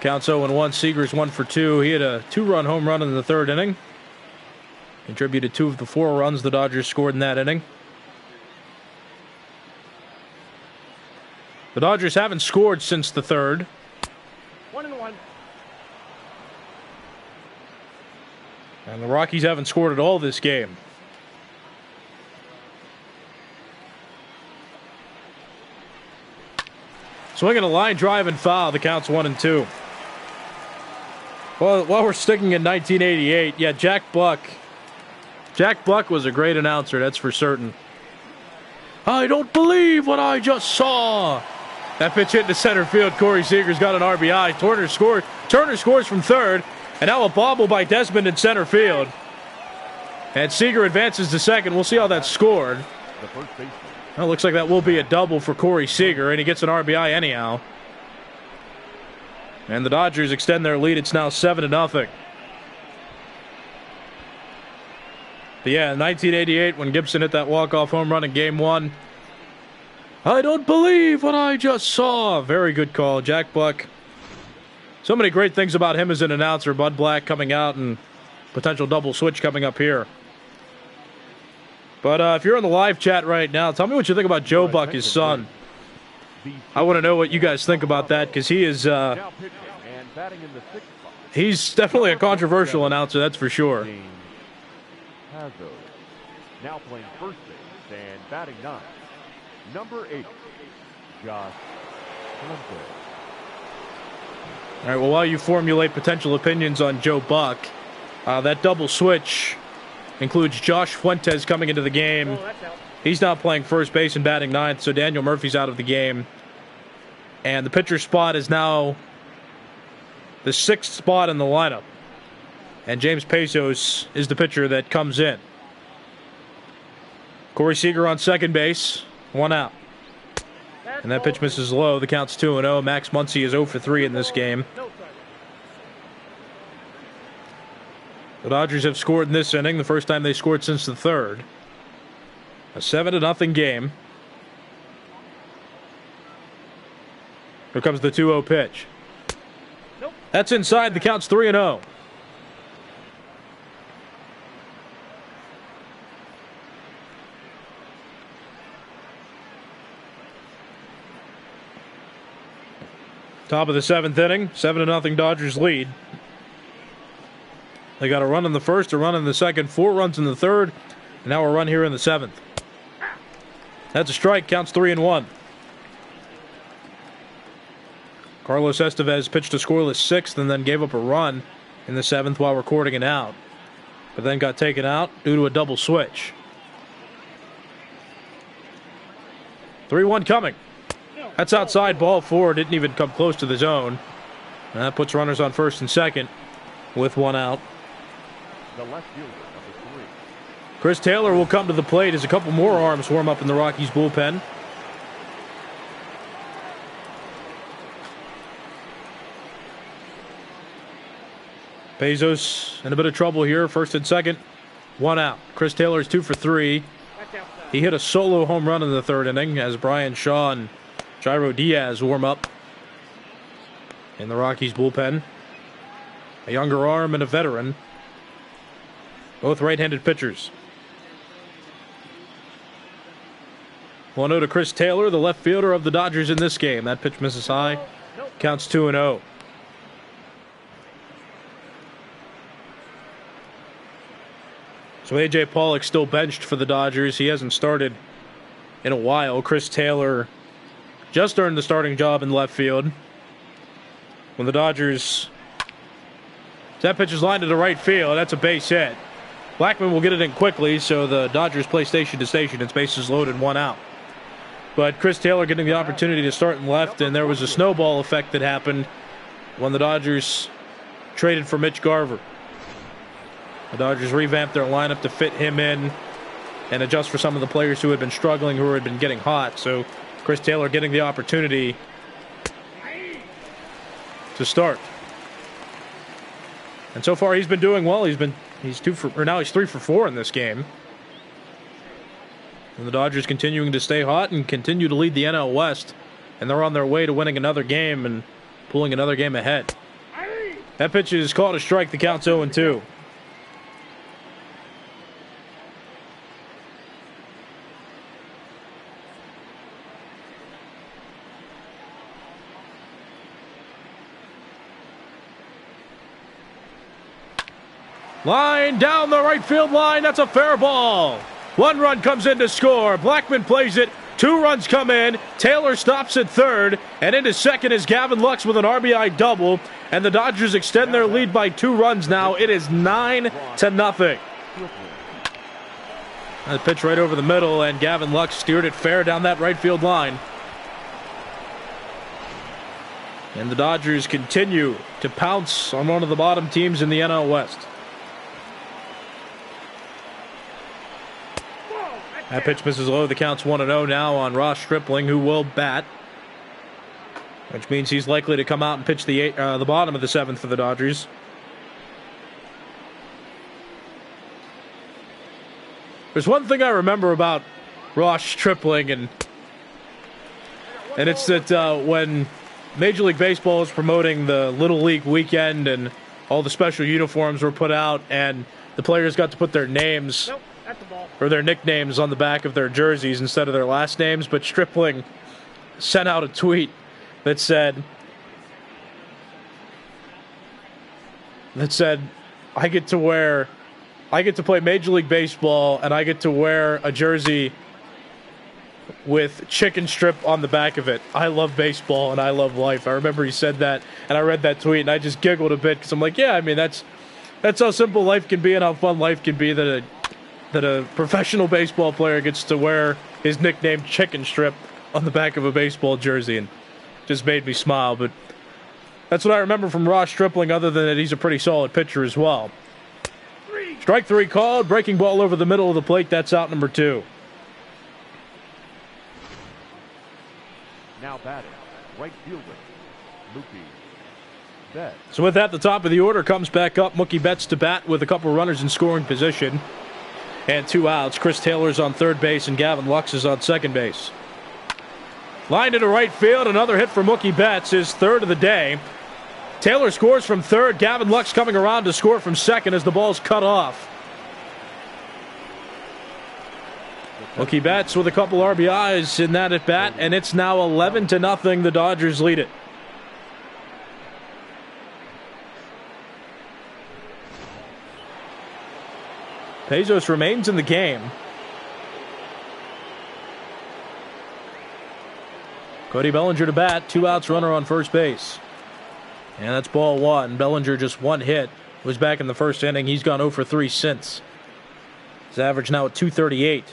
Counts 0-1. Seager's 1 for 2. He had a 2-run home run in the 3rd inning. Contributed 2 of the 4 runs the Dodgers scored in that inning. The Dodgers haven't scored since the 3rd. 1-1. And the Rockies haven't scored at all this game. Swinging a line drive and foul. The count's 1-2. Well, while we're sticking in 1988, yeah, Jack Buck. Jack Buck was a great announcer, that's for certain. I don't believe what I just saw. That pitch hit into center field. Corey Seager's got an RBI. Turner scores from third. And now a bobble by Desmond in center field. And Seager advances to second. We'll see how that's scored. Well, it looks like that will be a double for Corey Seager, and he gets an RBI anyhow. And the Dodgers extend their lead. It's now 7-0. But yeah, in 1988, when Gibson hit that walk-off home run in Game 1, I don't believe what I just saw. Very good call. Jack Buck. So many great things about him as an announcer. Bud Black coming out and potential double switch coming up here. But if you're in the live chat right now, tell me what you think about Joe Buck, his son. I want to know what you guys think about that, because he is he's definitely a controversial announcer, that's for sure. Now playing first base and batting ninth, number 8, Josh Fuentes. All right, well, while you formulate potential opinions on Joe Buck, that double switch includes Josh Fuentes coming into the game. He's not playing first base and batting ninth, so Daniel Murphy's out of the game. And the pitcher spot is now the 6th spot in the lineup. And James Pezos is the pitcher that comes in. Corey Seager on second base, 1 out. And that pitch misses low. The count's 2-0. Max Muncy is 0 for 3 in this game. The Dodgers have scored in this inning, the first time they scored since the 3rd. A 7-0 game. Here comes the 2-0 pitch. That's inside. The count's 3-0. Top of the 7th inning, 7-0 Dodgers lead. They got a run in the first, a run in the second, 4 runs in the third, and now a run here in the 7th. That's a strike, counts 3-1. Carlos Estevez pitched a scoreless 6th and then gave up a run in the 7th while recording an out, but then got taken out due to a double switch. 3-1 coming. That's outside, ball 4, didn't even come close to the zone. And that puts runners on first and second with 1 out. The left fielder, number 3. Chris Taylor will come to the plate as a couple more arms warm up in the Rockies bullpen. Bezos in a bit of trouble here, first and second, 1 out. Chris Taylor's 2 for 3. He hit a solo home run in the 3rd inning as Brian Shaw and Jairo Diaz warm up in the Rockies bullpen. A younger arm and a veteran. Both right-handed pitchers. 1-0 to Chris Taylor, the left fielder of the Dodgers in this game. That pitch misses high. Counts 2-0. So A.J. Pollock still benched for the Dodgers. He hasn't started in a while. Chris Taylor just earned the starting job in left field. When the Dodgers... That pitch is lined to the right field. That's a base hit. Blackman will get it in quickly, so the Dodgers play station to station. It's bases loaded, 1 out. But Chris Taylor getting the opportunity to start in left, and there was a snowball effect that happened when the Dodgers traded for Mitch Garver. The Dodgers revamped their lineup to fit him in and adjust for some of the players who had been struggling, who had been getting hot. So Chris Taylor getting the opportunity to start. And so far he's been doing well. He's 3 for 4 in this game. And the Dodgers continuing to stay hot and continue to lead the NL West. And they're on their way to winning another game and pulling another game ahead. That pitch is called a strike. The count's 0-2. Line down the right field line. That's a fair ball. 1 run comes in to score. Blackman plays it. 2 runs come in. Taylor stops at third. And into second is Gavin Lux with an RBI double. And the Dodgers extend their lead by 2 runs now. It is 9-0. A pitch right over the middle, and Gavin Lux steered it fair down that right field line. And the Dodgers continue to pounce on one of the bottom teams in the NL West. That pitch misses low. The count's 1-0 now on Ross Stripling, who will bat, which means he's likely to come out and pitch the bottom of the 7th for the Dodgers. There's one thing I remember about Ross Stripling, and And it's that when Major League Baseball was promoting the Little League weekend and all the special uniforms were put out and the players got to put their names or their nicknames on the back of their jerseys instead of their last names, but Stripling sent out a tweet that said, I get to play Major League Baseball and I get to wear a jersey with chicken strip on the back of it. I love baseball and I love life. I remember he said that, and I read that tweet and I just giggled a bit because I'm like, yeah, I mean that's how simple life can be and how fun life can be, that a professional baseball player gets to wear his nickname chicken strip on the back of a baseball jersey, and just made me smile. But that's what I remember from Ross Stripling, other than that he's a pretty solid pitcher as well. Strike 3 called. Breaking ball over the middle of the plate. That's out number 2. Now batting, right fielder, Mookie Betts. So with that, the top of the order comes back up. Mookie Betts to bat with a couple runners in scoring position and 2 outs. Chris Taylor's on third base and Gavin Lux is on second base. Line into right field. Another hit for Mookie Betts, his third of the day. Taylor scores from third. Gavin Lux coming around to score from second as the ball's cut off. Mookie Betts with a couple RBIs in that at bat, and it's now 11-0. The Dodgers lead it. Bezos remains in the game. Cody Bellinger to bat. 2 outs, runner on first base. And that's ball 1. Bellinger just 1 hit. Was back in the first inning. He's gone 0 for 3 since. His average now at .238.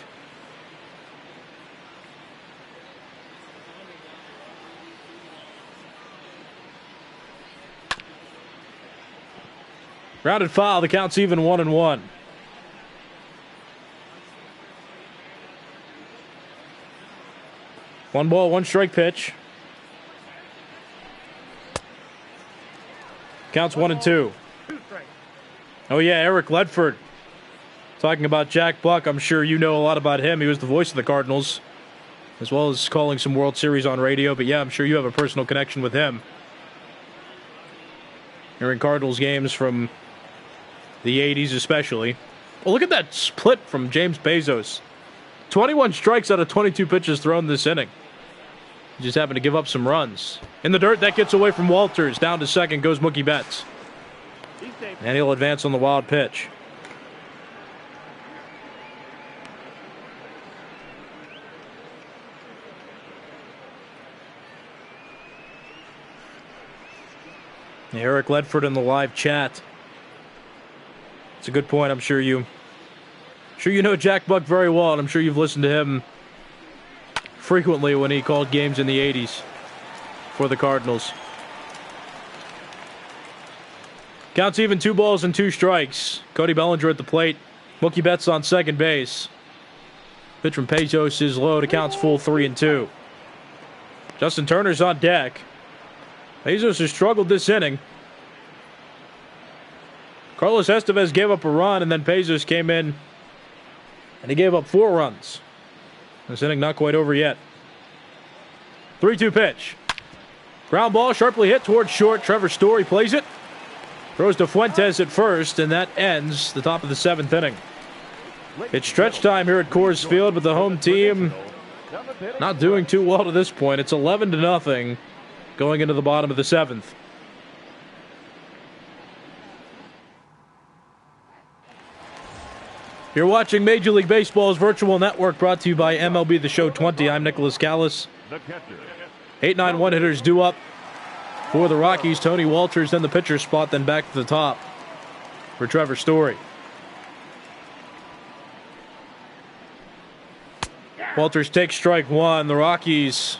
Grounded foul. The count's even 1-1. One ball, 1 strike pitch. Counts 1-2. Oh yeah, Eric Ledford. Talking about Jack Buck, I'm sure you know a lot about him. He was the voice of the Cardinals, as well as calling some World Series on radio. But yeah, I'm sure you have a personal connection with him. Hearing Cardinals games from the 80s especially. Well, look at that split from James Bezos. 21 strikes out of 22 pitches thrown this inning. He just happened to give up some runs. In the dirt, that gets away from Walters. Down to second goes Mookie Betts. And he'll advance on the wild pitch. Eric Ledford in the live chat. It's a good point. I'm sure you know Jack Buck very well, and I'm sure you've listened to him frequently when he called games in the 80s for the Cardinals. Counts even, 2 balls and 2 strikes. Cody Bellinger at the plate. Mookie Betts on second base. Pitch from Bezos is low. The count's full, 3-2. Justin Turner's on deck. Bezos has struggled this inning. Carlos Estevez gave up a run, and then Bezos came in and he gave up 4 runs. This inning not quite over yet. 3-2 pitch. Ground ball sharply hit towards short. Trevor Story plays it. Throws to Fuentes at first, and that ends the top of the 7th inning. It's stretch time here at Coors Field, but the home team not doing too well to this point. It's 11-0 going into the bottom of the 7th. You're watching Major League Baseball's virtual network, brought to you by MLB The Show 20. I'm Nicholas Callis. 8-9 hitters due up for the Rockies. Tony Walters in the pitcher spot, then back to the top for Trevor Story. Walters takes strike 1. The Rockies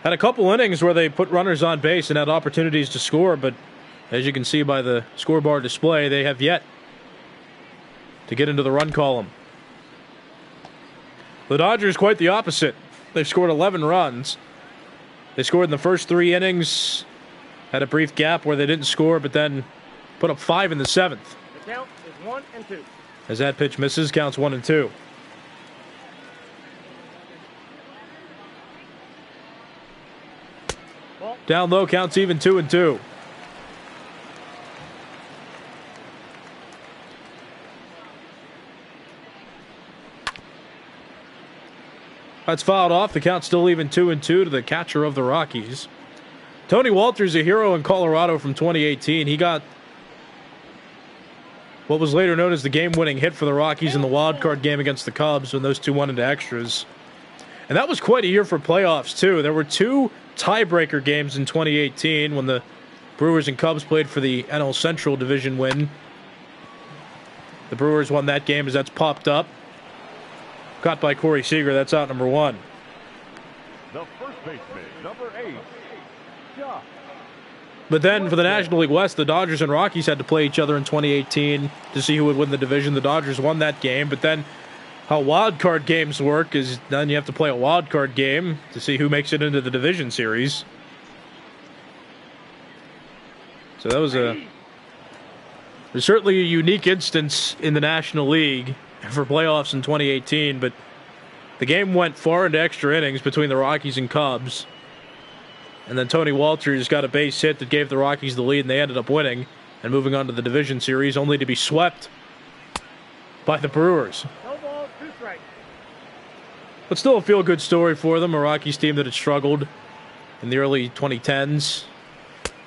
had a couple innings where they put runners on base and had opportunities to score, but as you can see by the scoreboard display, they have yet to get into the run column. The Dodgers quite the opposite. They've scored 11 runs. They scored in the first 3 innings, had a brief gap where they didn't score, but then put up 5 in the 7th. The count is 1-2. As that pitch misses, counts 1-2. Down low, counts even 2-2. That's fouled off. The count's still even 2-2 to the catcher of the Rockies. Tony Walters, a hero in Colorado from 2018. He got what was later known as the game-winning hit for the Rockies in the wild card game against the Cubs when those two went into extras. And that was quite a year for playoffs, too. There were two tiebreaker games in 2018 when the Brewers and Cubs played for the NL Central Division win. The Brewers won that game as that's popped up. Caught by Corey Seager. That's out number 1. The first baseman, number 8, Josh. But then for the National League West, the Dodgers and Rockies had to play each other in 2018 to see who would win the division. The Dodgers won that game, but then how wild card games work is then you have to play a wild card game to see who makes it into the division series. So that was certainly a unique instance in the National League for playoffs in 2018, but the game went far into extra innings between the Rockies and Cubs. And then Tony Walters got a base hit that gave the Rockies the lead, and they ended up winning and moving on to the division series, only to be swept by the Brewers. No balls, 2 strikes. But still a feel-good story for them, a Rockies team that had struggled in the early 2010s.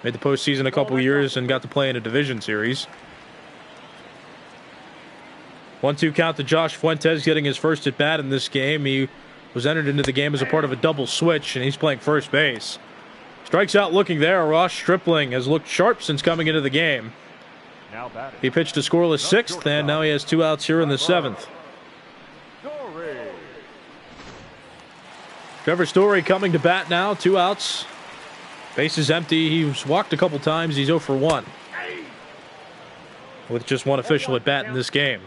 Made the postseason a couple years and got to play in a division series. 1-2 count to Josh Fuentes getting his first at-bat in this game. He was entered into the game as a part of a double switch, and he's playing first base. Strikes out looking there. Ross Stripling has looked sharp since coming into the game. He pitched a scoreless 6th, and now he has 2 outs here in the 7th. Trevor Story coming to bat now. 2 outs. Base is empty. He's walked a couple times. He's 0 for 1. With just one official at bat in this game.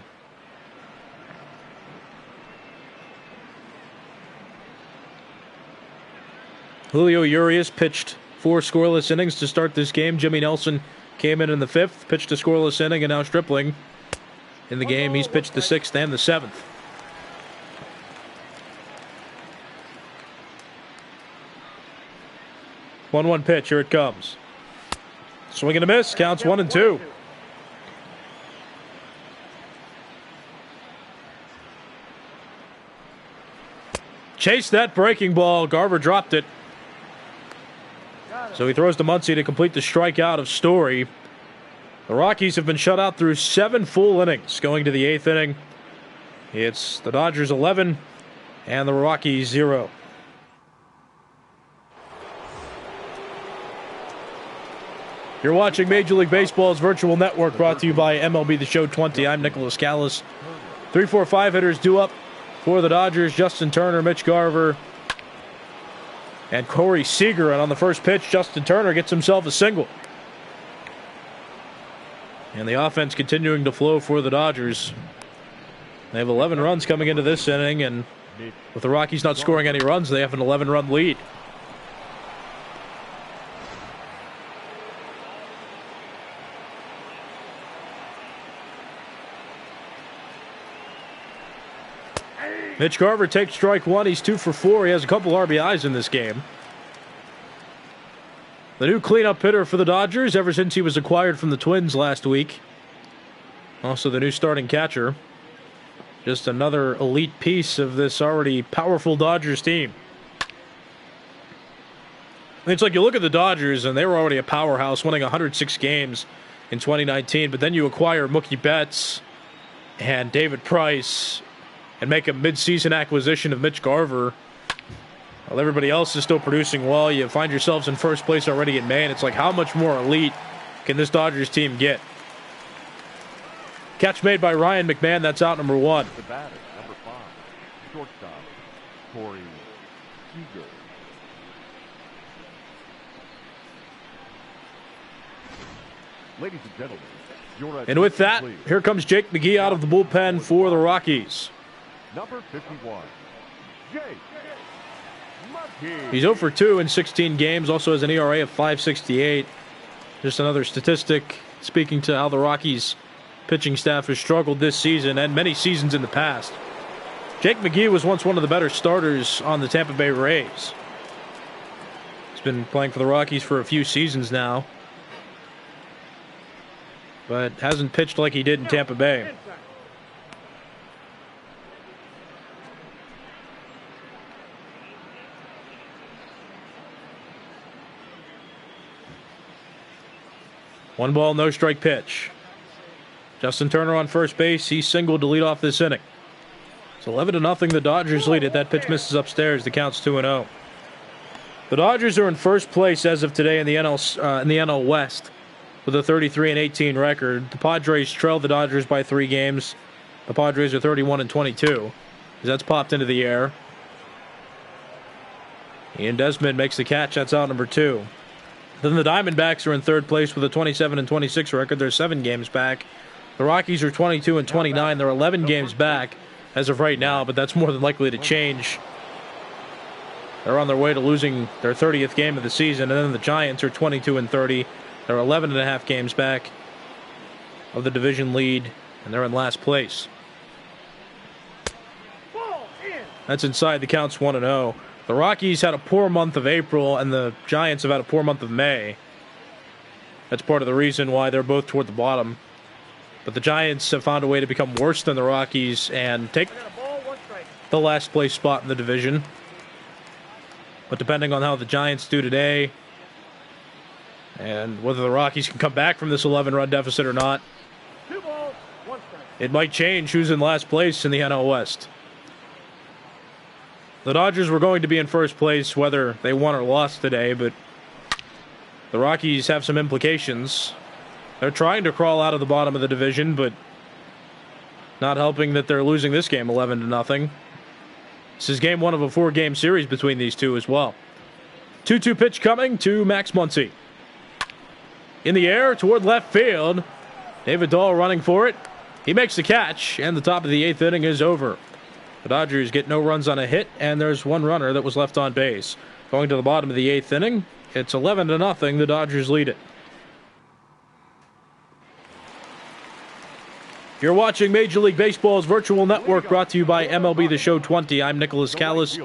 Julio Urias pitched 4 scoreless innings to start this game. Jimmy Nelson came in the 5th, pitched a scoreless inning, and now Stripling in the game. He's pitched the 6th and the 7th. 1-1 pitch. Here it comes. Swing and a miss. Counts 1-2. Chased that breaking ball. Garver dropped it. So he throws to Muncy to complete the strikeout of Story. The Rockies have been shut out through 7 full innings. Going to the 8th inning, it's the Dodgers 11 and the Rockies 0. You're watching Major League Baseball's virtual network, brought to you by MLB The Show 20. I'm Nicholas Callis. 3, 4, 5 hitters due up for the Dodgers. Justin Turner, Mitch Garver, and Corey Seager. And on the first pitch, Justin Turner gets himself a single. And the offense continuing to flow for the Dodgers. They have 11 runs coming into this inning, and with the Rockies not scoring any runs, they have an 11-run lead. Mitch Garver takes strike 1. He's 2 for 4. He has a couple RBIs in this game. The new cleanup hitter for the Dodgers ever since he was acquired from the Twins last week. Also the new starting catcher. Just another elite piece of this already powerful Dodgers team. It's like you look at the Dodgers, and they were already a powerhouse, winning 106 games in 2019. But then you acquire Mookie Betts and David Price and make a midseason acquisition of Mitch Garver. While everybody else is still producing well, you find yourselves in first place already in May, and it's like, how much more elite can this Dodgers team get? Catch made by Ryan McMahon. That's out number 1. The batter, number 5, shortstop, Corey Seager. Ladies and gentlemen, and with that, here comes Jake McGee out of the bullpen for the Rockies. Number 51, Jake McGee. He's 0 for 2 in 16 games, also has an ERA of 5.68. Just another statistic speaking to how the Rockies pitching staff has struggled this season and many seasons in the past. Jake McGee was once one of the better starters on the Tampa Bay Rays. been playing for the Rockies for a few seasons now, but hasn't pitched like he did in Tampa Bay. One ball, no strike pitch. Justin Turner on first base. He singled to lead off this inning. It's 11-0. The Dodgers lead it. That pitch misses upstairs. The count's 2-0. The Dodgers are in first place as of today in the NL West with a 33-18 record. The Padres trail the Dodgers by 3 games. The Padres are 31-22. That's popped into the air. Ian Desmond makes the catch. That's out number 2. Then the Diamondbacks are in third place with a 27-26 record. They're 7 games back. The Rockies are 22-29. They're 11 games back as of right now, but that's more than likely to change. They're on their way to losing their 30th game of the season. And then the Giants are 22-30. They're 11.5 games back of the division lead, and they're in last place. That's inside. The count's 1-0. The Rockies had a poor month of April, and the Giants have had a poor month of May. That's part of the reason why they're both toward the bottom. But the Giants have found a way to become worse than the Rockies and take the last place spot in the division. But depending on how the Giants do today, and whether the Rockies can come back from this 11-run deficit or not, it might change who's in last place in the NL West. The Dodgers were going to be in first place whether they won or lost today, but the Rockies have some implications. They're trying to crawl out of the bottom of the division, but not helping that they're losing this game 11-0. This is game 1 of a 4-game series between these two as well. 2-2 pitch coming to Max Muncy. In the air toward left field. David Dahl running for it. He makes the catch, and the top of the 8th inning is over. The Dodgers get no runs on a hit, and there's 1 runner that was left on base. Going to the bottom of the 8th inning, it's 11-0. The Dodgers lead it. You're watching Major League Baseball's virtual network, brought to you by MLB The Show 20. I'm Nicholas Callis.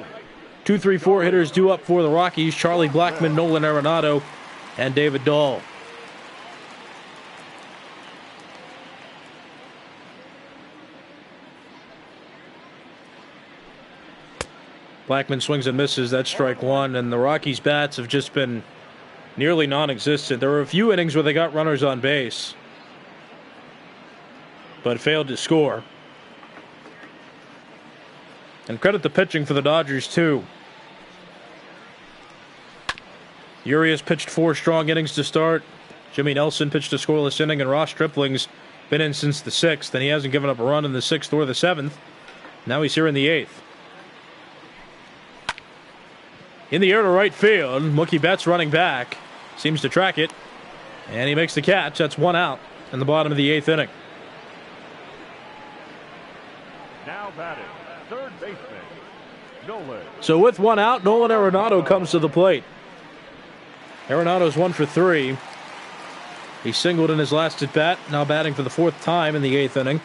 2, 3, 4 hitters due up for the Rockies: Charlie Blackmon, Nolan Arenado, and David Dahl. Blackmon swings and misses. That's strike 1, and the Rockies' bats have just been nearly non-existent. There were a few innings where they got runners on base, but failed to score. And credit the pitching for the Dodgers, too. Urias pitched 4 strong innings to start. Jimmy Nelson pitched a scoreless inning, and Ross Stripling's been in since the 6th, and he hasn't given up a run in the 6th or the 7th. Now he's here in the 8th. In the air to right field, Mookie Betts running back. Seems to track it, and he makes the catch. That's 1 out in the bottom of the 8th inning. Now batting, third baseman, Nolan. So with 1 out, Nolan Arenado comes to the plate. Arenado's 1 for 3. He singled in his last at bat, now batting for the 4th time in the 8th inning.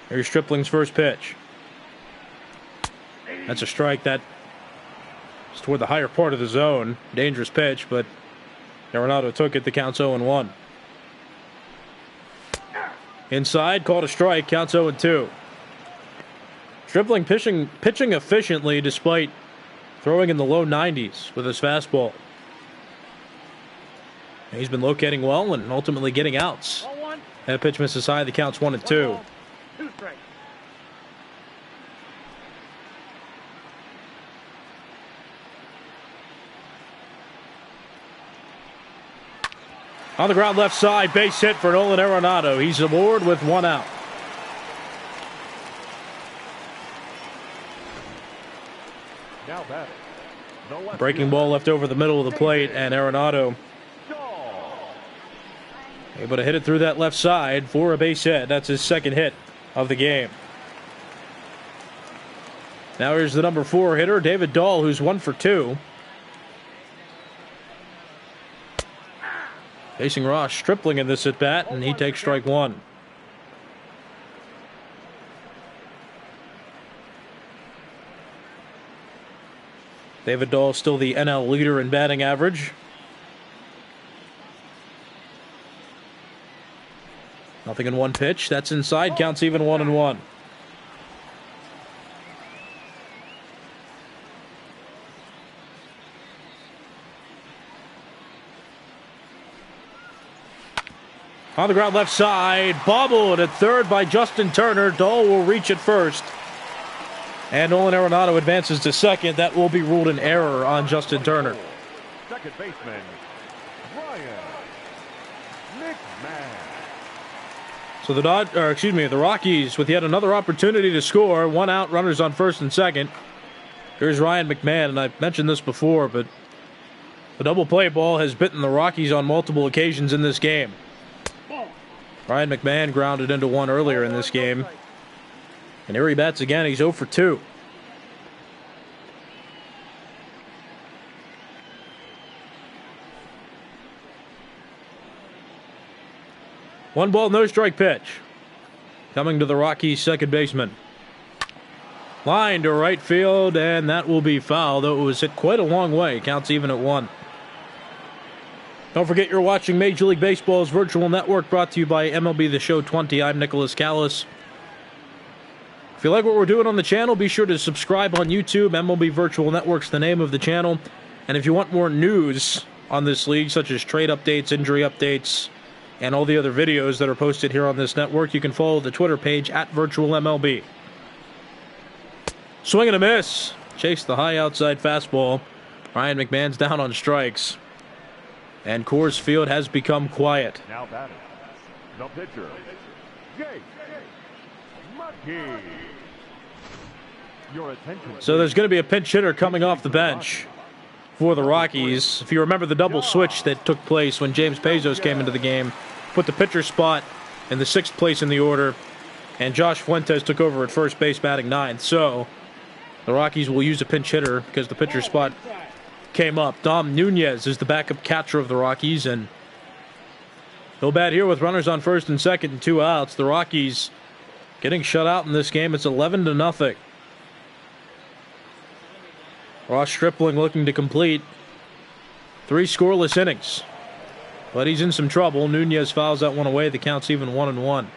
Here's Stripling's first pitch. That's a strike. That is toward the higher part of the zone. Dangerous pitch, but Arenado took it. The count's 0-1. Inside, called a strike. Counts 0-2. Stripling pitching efficiently despite throwing in the low 90s with his fastball. He's been locating well and ultimately getting outs. That pitch misses high. The count's 1-2. On the ground left side, base hit for Nolan Arenado. He's aboard with 1 out. Now batting, the Breaking ball left over the middle of the plate, and Arenado able to hit it through that left side for a base hit. That's his 2nd hit of the game. Now here's the number 4 hitter, David Dahl, who's 1 for 2. Facing Ross Stripling in this at-bat, and he takes strike 1. David Dahl still the NL leader in batting average. Nothing in one pitch. That's inside. Counts even 1-1. On the ground left side. Bobbled at third by Justin Turner. Dahl will reach at first. And Nolan Arenado advances to second. That will be ruled an error on Justin Turner. Second baseman, Ryan McMahon. So the Rockies with yet another opportunity to score. 1 out, runners on first and second. Here's Ryan McMahon, and I've mentioned this before, but the double play ball has bitten the Rockies on multiple occasions in this game. Ryan McMahon grounded into one earlier in this game. And here he bats again. He's 0 for 2. One ball, no strike pitch. Coming to the Rockies' second baseman. Line to right field, and that will be foul, though it was hit quite a long way. Counts even at 1. Don't forget you're watching Major League Baseball's virtual network, brought to you by MLB The Show 20. I'm Nicholas Callis. If you like what we're doing on the channel, be sure to subscribe on YouTube. MLB Virtual Network's the name of the channel. And if you want more news on this league, such as trade updates, injury updates, and all the other videos that are posted here on this network, you can follow the Twitter page at VirtualMLB. Swing and a miss. Chase the high outside fastball. Ryan McMahon's down on strikes. And Coors Field has become quiet. Now batting, the pitcher, Jake Mudkey. Your attention. So there's going to be a pinch hitter coming off the bench for the Rockies. If you remember the double switch that took place when James Pezos came into the game, put the pitcher spot in the 6th place in the order, and Josh Fuentes took over at first base batting 9th. So the Rockies will use a pinch hitter because the pitcher spot came up. Dom Nunez is the backup catcher of the Rockies, and he'll bat here with runners on first and second and 2 outs. The Rockies getting shut out in this game. It's 11-0. Ross Stripling looking to complete 3 scoreless innings, but he's in some trouble. Nunez fouls that one away. The count's even 1-1.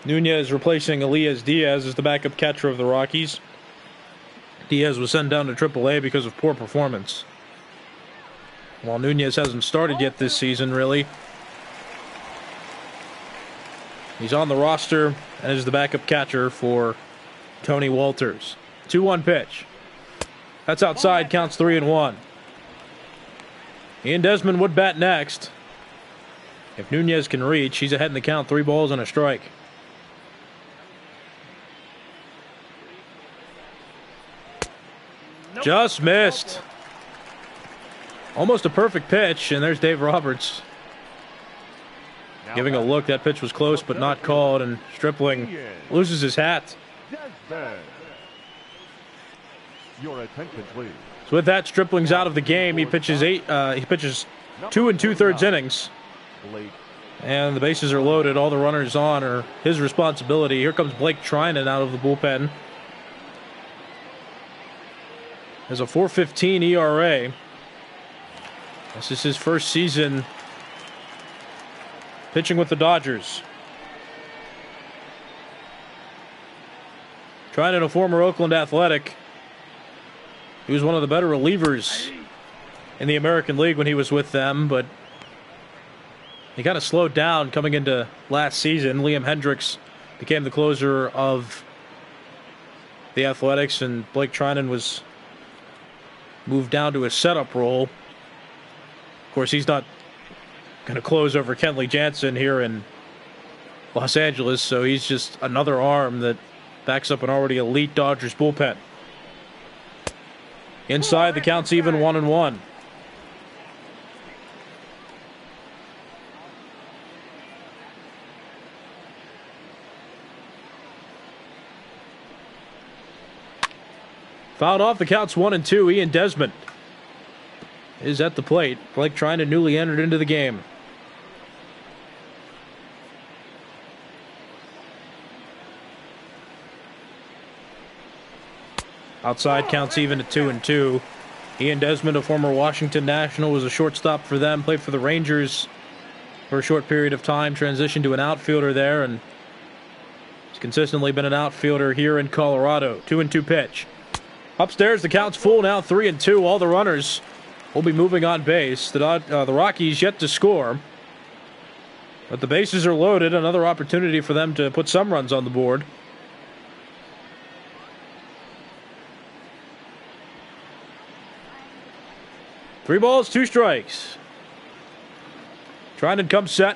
Nunez replacing Elias Diaz as the backup catcher of the Rockies. Diaz was sent down to AAA because of poor performance. While Nunez hasn't started yet this season, really. He's on the roster and is the backup catcher for Tony Walters. 2-1 pitch. That's outside, counts 3-1. Ian Desmond would bat next. If Nunez can reach, he's ahead in the count, 3 balls and a strike. Just missed. Almost a perfect pitch, and there's Dave Roberts giving a look. That pitch was close but not called, and Stripling loses his hat. Your attention, please. So with that, Stripling's out of the game. He pitches 2 2/3 innings, and the bases are loaded. All the runners on are his responsibility. Here comes Blake Trinan out of the bullpen. Has a 4.15 ERA. This is his first season pitching with the Dodgers. Trinan, a former Oakland Athletic. He was one of the better relievers in the American League when he was with them, but he kind of slowed down coming into last season. Liam Hendricks became the closer of the Athletics, and Blake Trinan was moved down to a setup role. Of course, he's not going to close over Kenley Jansen here in Los Angeles, so he's just another arm that backs up an already elite Dodgers bullpen. Inside, the count's even 1-1. Fouled off, the count's 1-2. Ian Desmond is at the plate. Blake Trinan newly entered into the game. Outside counts even at 2-2. Ian Desmond, a former Washington National, was a shortstop for them, played for the Rangers for a short period of time, transitioned to an outfielder there, and he's consistently been an outfielder here in Colorado. 2-2 pitch. Upstairs, the count's full now, 3-2. All the runners will be moving on base. The Rockies yet to score, but the bases are loaded. Another opportunity for them to put some runs on the board. Three balls, two strikes. Trinan comes set.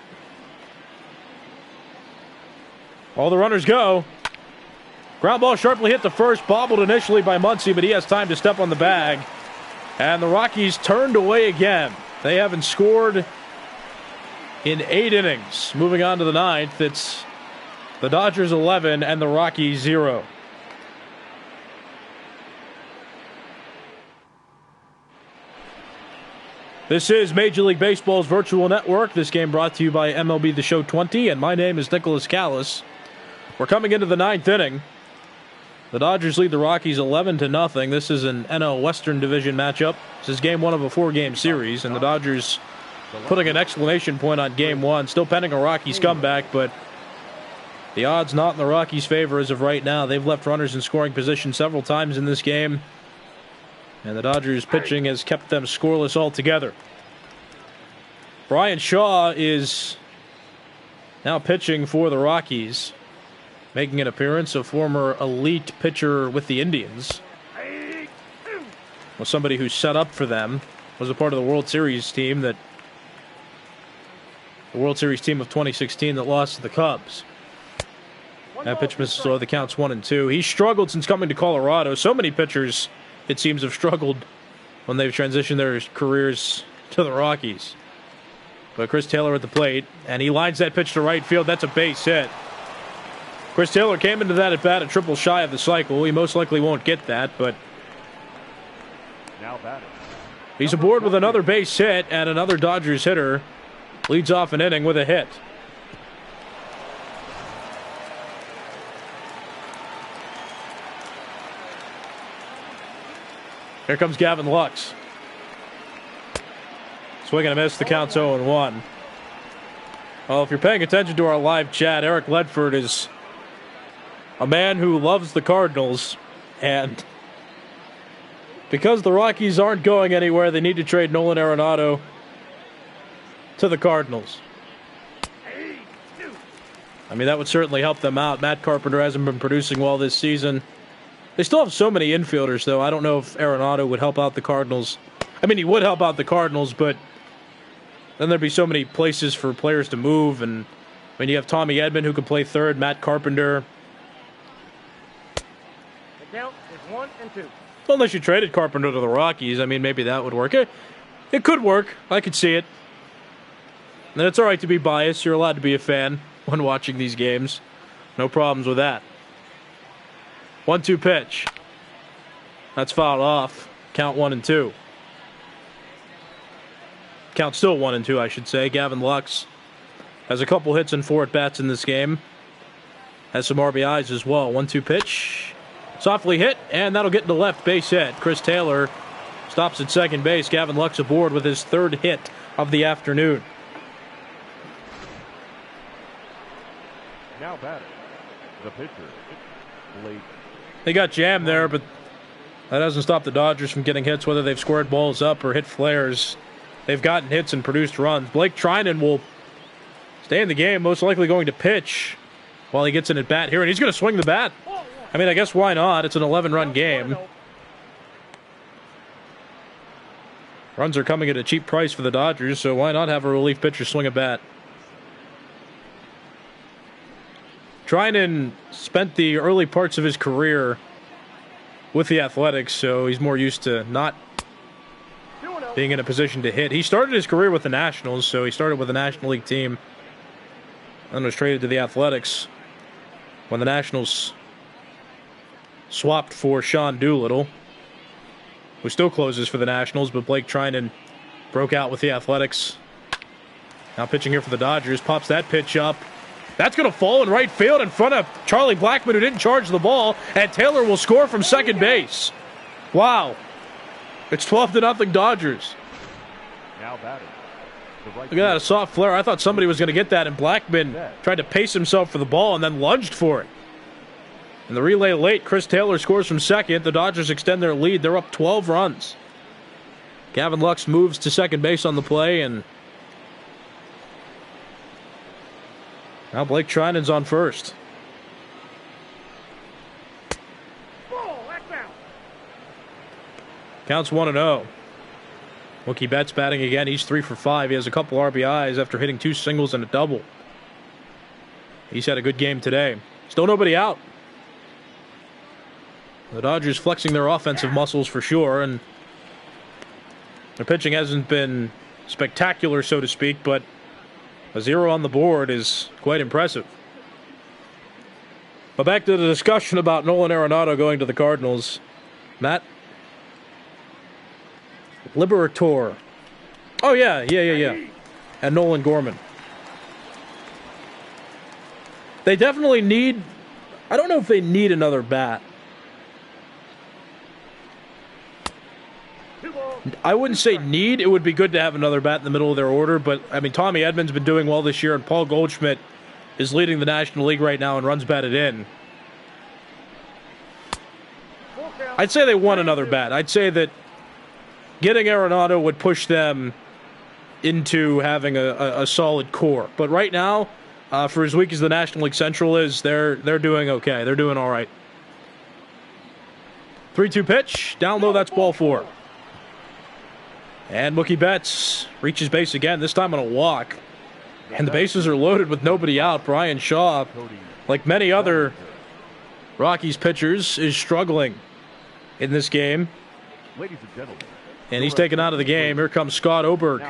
All the runners go. Ground ball sharply hit the first, bobbled initially by Muncy, but he has time to step on the bag. And the Rockies turned away again. They haven't scored in 8 innings. Moving on to the 9th, it's the Dodgers 11 and the Rockies 0. This is Major League Baseball's virtual network. This game brought to you by MLB The Show 20, and my name is Nicholas Callis. We're coming into the 9th inning. The Dodgers lead the Rockies 11-0. This is an NL Western Division matchup. This is game 1 of a 4-game series, and the Dodgers putting an exclamation point on game 1. Still pending a Rockies comeback, but the odds not in the Rockies' favor as of right now. They've left runners in scoring position several times in this game, and the Dodgers pitching has kept them scoreless altogether. Brian Shaw is now pitching for the Rockies, making an appearance, a former elite pitcher with the Indians. Was somebody who set up for them, was a part of the World Series team the World Series team of 2016 that lost to the Cubs. That pitch misses slow, the count's 1-2. He's struggled since coming to Colorado. So many pitchers, it seems, have struggled when they've transitioned their careers to the Rockies. But Chris Taylor at the plate, and he lines that pitch to right field. That's a base hit. Chris Taylor came into that at bat a triple shy of the cycle. He most likely won't get that, but Now batting. he's aboard with another base hit, and another Dodgers hitter leads off an inning with a hit. Here comes Gavin Lux. Swing and a miss, the count's 0-1. Well, if you're paying attention to our live chat, Eric Ledford is a man who loves the Cardinals, and because the Rockies aren't going anywhere, they need to trade Nolan Arenado to the Cardinals. I mean, that would certainly help them out. Matt Carpenter hasn't been producing well this season. They still have so many infielders, though. I don't know if Arenado would help out the Cardinals. I mean, he would help out the Cardinals, but then there'd be so many places for players to move. And I mean, you have Tommy Edman, who can play third, Matt Carpenter. The count is 1-2. Unless you traded Carpenter to the Rockies, I mean, maybe that would work. It could work. I could see it. And it's all right to be biased. You're allowed to be a fan when watching these games. No problems with that. 1-2 pitch. That's fouled off. Count 1-2. Count still 1-2, I should say. Gavin Lux has a couple hits and 4 at-bats in this game. Has some RBIs as well. 1-2 pitch. Softly hit, and that'll get into left base hit. Chris Taylor stops at second base. Gavin Lux aboard with his 3rd hit of the afternoon. Now batting. The pitcher, Blake. They got jammed there, but that doesn't stop the Dodgers from getting hits, whether they've squared balls up or hit flares. They've gotten hits and produced runs. Blake Trinan will stay in the game, most likely going to pitch while he gets in at bat here, and he's going to swing the bat. I mean, I guess why not? It's an 11-run game. Runs are coming at a cheap price for the Dodgers, so why not have a relief pitcher swing a bat? Trinan spent the early parts of his career with the Athletics, so he's more used to not being in a position to hit. He started his career with the Nationals, so he started with the National League team and was traded to the Athletics when the Nationals swapped for Sean Doolittle, who still closes for the Nationals, but Blake Trinan broke out with the Athletics. Now pitching here for the Dodgers, pops that pitch up. That's going to fall in right field in front of Charlie Blackmon, who didn't charge the ball, and Taylor will score from second base. Wow. It's 12-0 Dodgers. Now batting. The right Look at that, a soft flare. I thought somebody was going to get that, and Blackman tried to pace himself for the ball and then lunged for it. And the relay late, Chris Taylor scores from second. The Dodgers extend their lead. They're up 12 runs. Gavin Lux moves to second base on the play, and now Blake Trinan's on first. Ball, that's out. Counts 1-0. Mookie Betts batting again. He's 3 for 5. He has a couple RBIs after hitting 2 singles and a double. He's had a good game today. Still nobody out. The Dodgers flexing their offensive muscles for sure, and their pitching hasn't been spectacular, so to speak, but a 0 on the board is quite impressive. But back to the discussion about Nolan Arenado going to the Cardinals. Matt? Liberator. Oh, yeah. And Nolan Gorman. They definitely need... I don't know if they need another bat. I wouldn't say need. It would be good to have another bat in the middle of their order, but, I mean, Tommy Edman's been doing well this year, and Paul Goldschmidt is leading the National League right now in runs batted in. I'd say they want another bat. I'd say that getting Arenado would push them into having a solid core. But right now, for as weak as the National League Central is, they're doing okay. They're doing all right. 3-2 pitch. Down low, that's ball 4. And Mookie Betts reaches base again, this time on a walk. And the bases are loaded with nobody out. Brian Shaw, like many other Rockies pitchers, is struggling in this game. Ladies and gentlemen. And he's taken out of the game. Here comes Scott Oberg.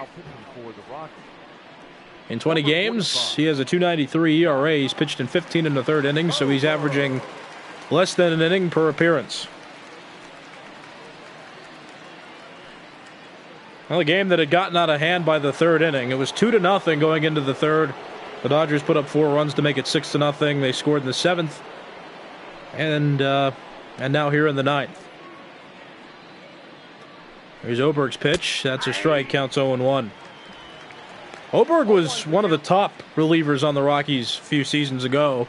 In 20 games, he has a 2.93 ERA. He's pitched in 15 1/3 innings, so he's averaging less than an inning per appearance. Well, a game that had gotten out of hand by the 3rd inning. It was 2-0 going into the 3rd. The Dodgers put up 4 runs to make it 6-0. They scored in the 7th, and now here in the 9th. Here's Oberg's pitch. That's a strike. Counts 0-1. Oberg was one of the top relievers on the Rockies a few seasons ago,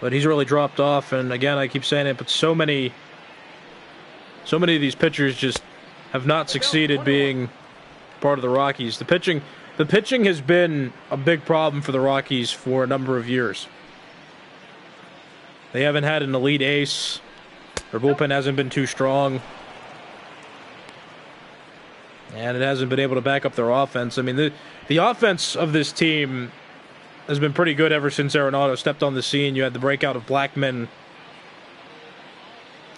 but he's really dropped off. And again, I keep saying it, but so many of these pitchers just have not succeeded being part of the Rockies. The pitching has been a big problem for the Rockies for a number of years. They haven't had an elite ace. Their bullpen hasn't been too strong. And it hasn't been able to back up their offense. I mean, the offense of this team has been pretty good ever since Arenado stepped on the scene. You had the breakout of Blackman.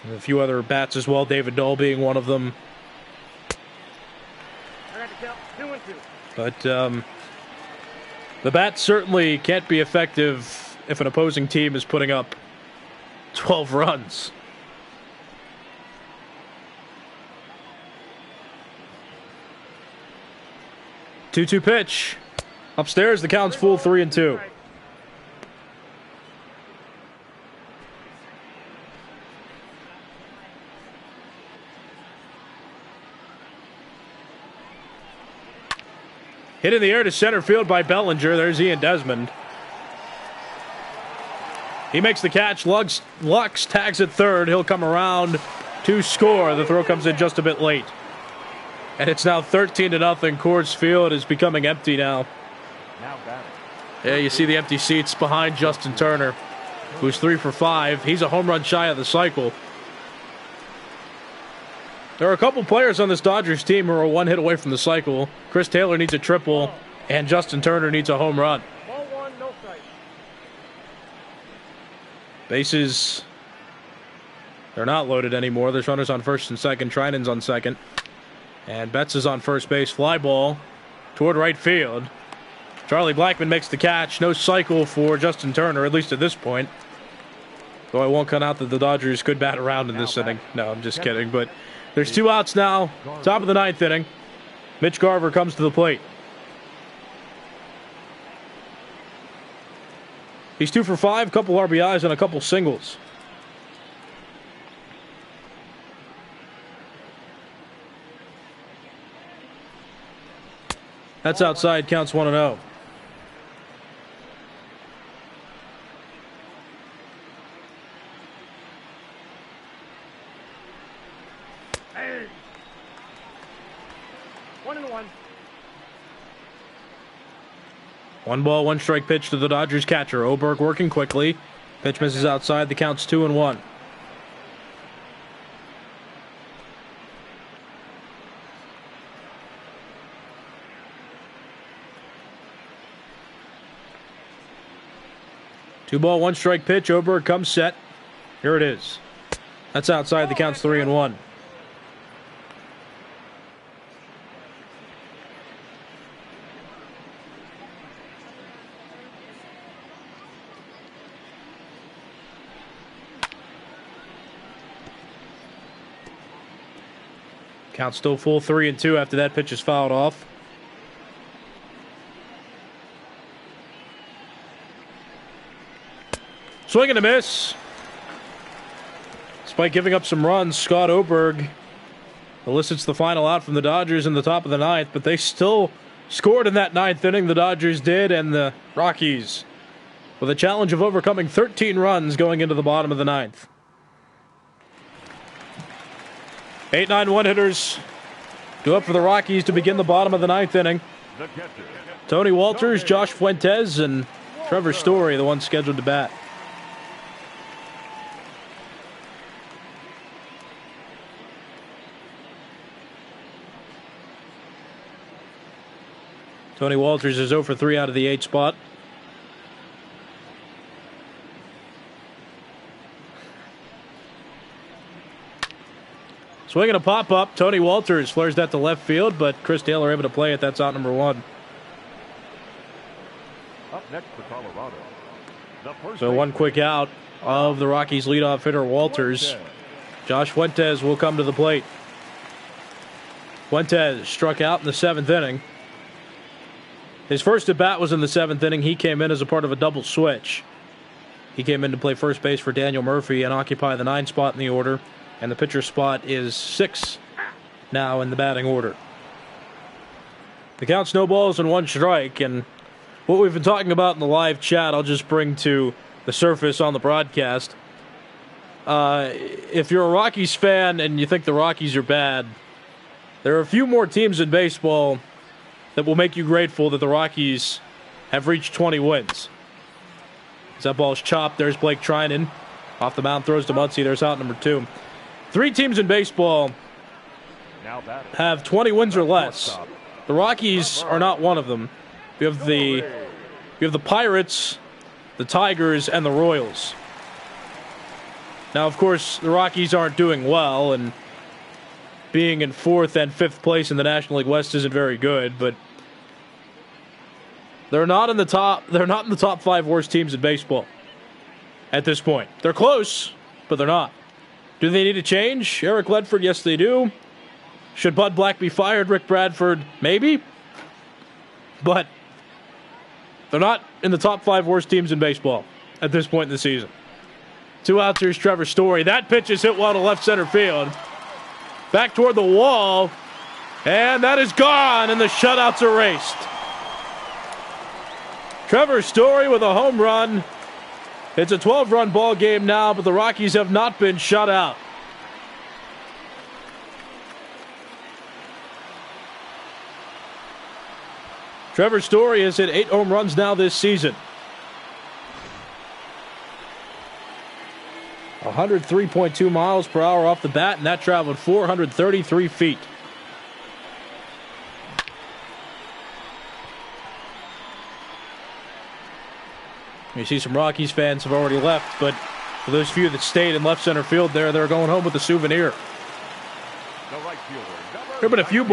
And a few other bats as well, David Dahl being one of them. But the bat certainly can't be effective if an opposing team is putting up 12 runs. Two-two pitch. Upstairs, the count's full, 3-2. Hit in the air to center field by Bellinger. There's Ian Desmond. He makes the catch. Lux tags at third. He'll come around to score. The throw comes in just a bit late. And it's now 13-0. Coors Field is becoming empty now. Yeah, you see the empty seats behind Justin Turner, who's 3 for 5. He's a home run shy of the cycle. There are a couple players on this Dodgers team who are 1 hit away from the cycle. Chris Taylor needs a triple, and Justin Turner needs a home run. Ball 1, no strike. Bases, they're not loaded anymore. There's runners on first and second. Trinan's on second. And Betts is on first base. Fly ball toward right field. Charlie Blackman makes the catch. No cycle for Justin Turner, at least at this point. Though I won't cut out that the Dodgers could bat around in this inning. No, I'm just kidding. But there's 2 outs now. Top of the 9th inning. Mitch Garver comes to the plate. He's 2 for 5, couple RBIs and a couple singles. That's outside, counts 1-0. Hey. 1-1. 1 ball, 1 strike pitch to the Dodgers catcher. Oberg working quickly. Pitch misses outside. The count's 2-1. Two ball, 1 strike pitch. Oberg comes set. Here it is. That's outside. The count's 3-1. Count still full 3-2 after that pitch is fouled off. Swing and a miss. Despite giving up some runs, Scott Oberg elicits the final out from the Dodgers in the top of the 9th, but they still scored in that 9th inning, the Dodgers did, and the Rockies with a challenge of overcoming 13 runs going into the bottom of the 9th. 8-9 one-hitters do up for the Rockies to begin the bottom of the 9th inning. Tony Walters, Josh Fuentes, and Trevor Story, the one scheduled to bat. Tony Walters is 0 for 3 out of the 8 spot. Swinging a pop-up. Tony Walters flares that to left field, but Chris Taylor able to play it. That's out number 1. Up next for Colorado. So 1 quick out of the Rockies leadoff hitter Walters. Josh Fuentes will come to the plate. Fuentes struck out in the 7th inning. His first at bat was in the 7th inning. He came in as a part of a double switch. He came in to play first base for Daniel Murphy and occupy the 9th spot in the order. And the pitcher spot is 6 now in the batting order. The count snowballs and 1 strike. And what we've been talking about in the live chat, I'll just bring to the surface on the broadcast. If you're a Rockies fan and you think the Rockies are bad, there are a few more teams in baseball that will make you grateful that the Rockies have reached 20 wins. As that ball is chopped, there's Blake Trinan. Off the mound, throws to Muncy. There's out number 2. 3 teams in baseball have 20 wins or less. The Rockies are not one of them. You have the Pirates, the Tigers, and the Royals. Now, of course, the Rockies aren't doing well, and being in 4th and 5th place in the National League West isn't very good, but they're not in the top 5 worst teams in baseball at this point. They're close, but they're not. Do they need a change? Eric Ledford, yes they do. Should Bud Black be fired? Rick Bradford, maybe. But they're not in the top 5 worst teams in baseball at this point in the season. 2 outs, here's Trevor Story. That pitch is hit well to left center field. Back toward the wall. And that is gone, and the shutout's erased. Trevor Story with a home run. It's a 12-run ball game now, but the Rockies have not been shut out. Trevor Story has hit 8 home runs now this season. 103.2 miles per hour off the bat, and that traveled 433 feet. You see some Rockies fans have already left, but for those few that stayed in left center field there, they're going home with a souvenir. There have been a few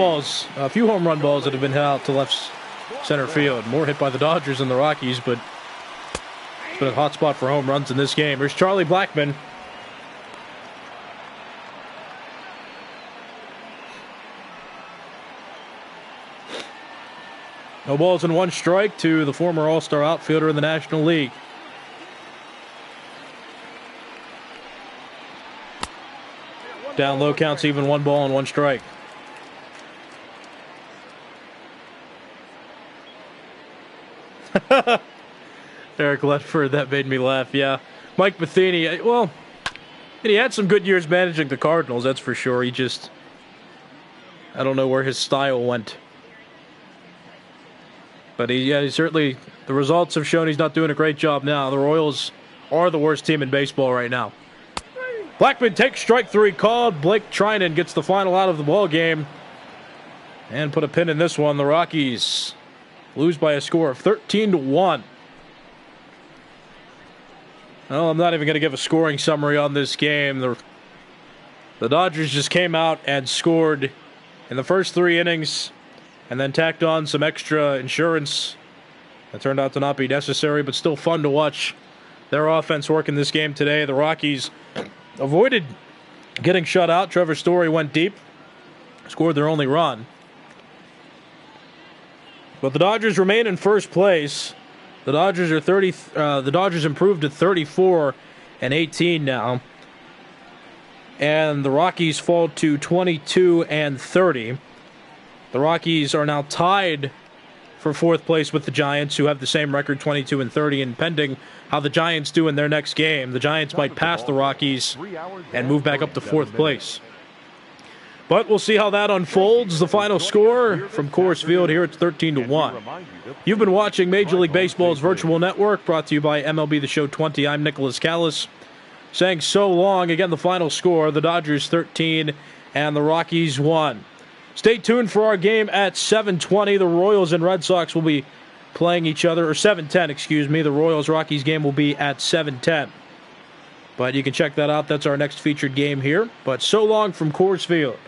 home run balls that have been hit out to left center field. More hit by the Dodgers than the Rockies, but it's been a hot spot for home runs in this game. Here's Charlie Blackmon. No balls and 1 strike to the former All-Star outfielder in the National League. Down low, counts even, 1 ball and 1 strike. Eric Ledford, that made me laugh, yeah. Mike Matheny, well, he had some good years managing the Cardinals, that's for sure. I don't know where his style went. But he certainly, the results have shown he's not doing a great job now. The Royals are the worst team in baseball right now. Blackman takes strike 3 called. Blake Trinan gets the final out of the ball game. And put a pin in this one. The Rockies lose by a score of 13-1. Well, I'm not even going to give a scoring summary on this game. The Dodgers just came out and scored in the first 3 innings and then tacked on some extra insurance that turned out to not be necessary, but still fun to watch their offense work in this game today. The Rockies avoided getting shut out. Trevor Story went deep, scored their only run. But the Dodgers remain in first place. The Dodgers the Dodgers improved to 34-18 now, and the Rockies fall to 22-30. The Rockies are now tied for 4th place with the Giants, who have the same record, 22-30, and pending how the Giants do in their next game, the Giants might pass the Rockies and move back up to 4th place. But we'll see how that unfolds. The final score from Coors Field here, it's 13-1. You've been watching Major League Baseball's virtual network, brought to you by MLB The Show 20. I'm Nicholas Callis, saying so long. Again, the final score, the Dodgers 13 and the Rockies 1. Stay tuned for our game at 7:20. The Royals and Red Sox will be playing each other, or 7:10, excuse me. The Royals-Rockies game will be at 7:10. But you can check that out. That's our next featured game here. But so long from Coors Field.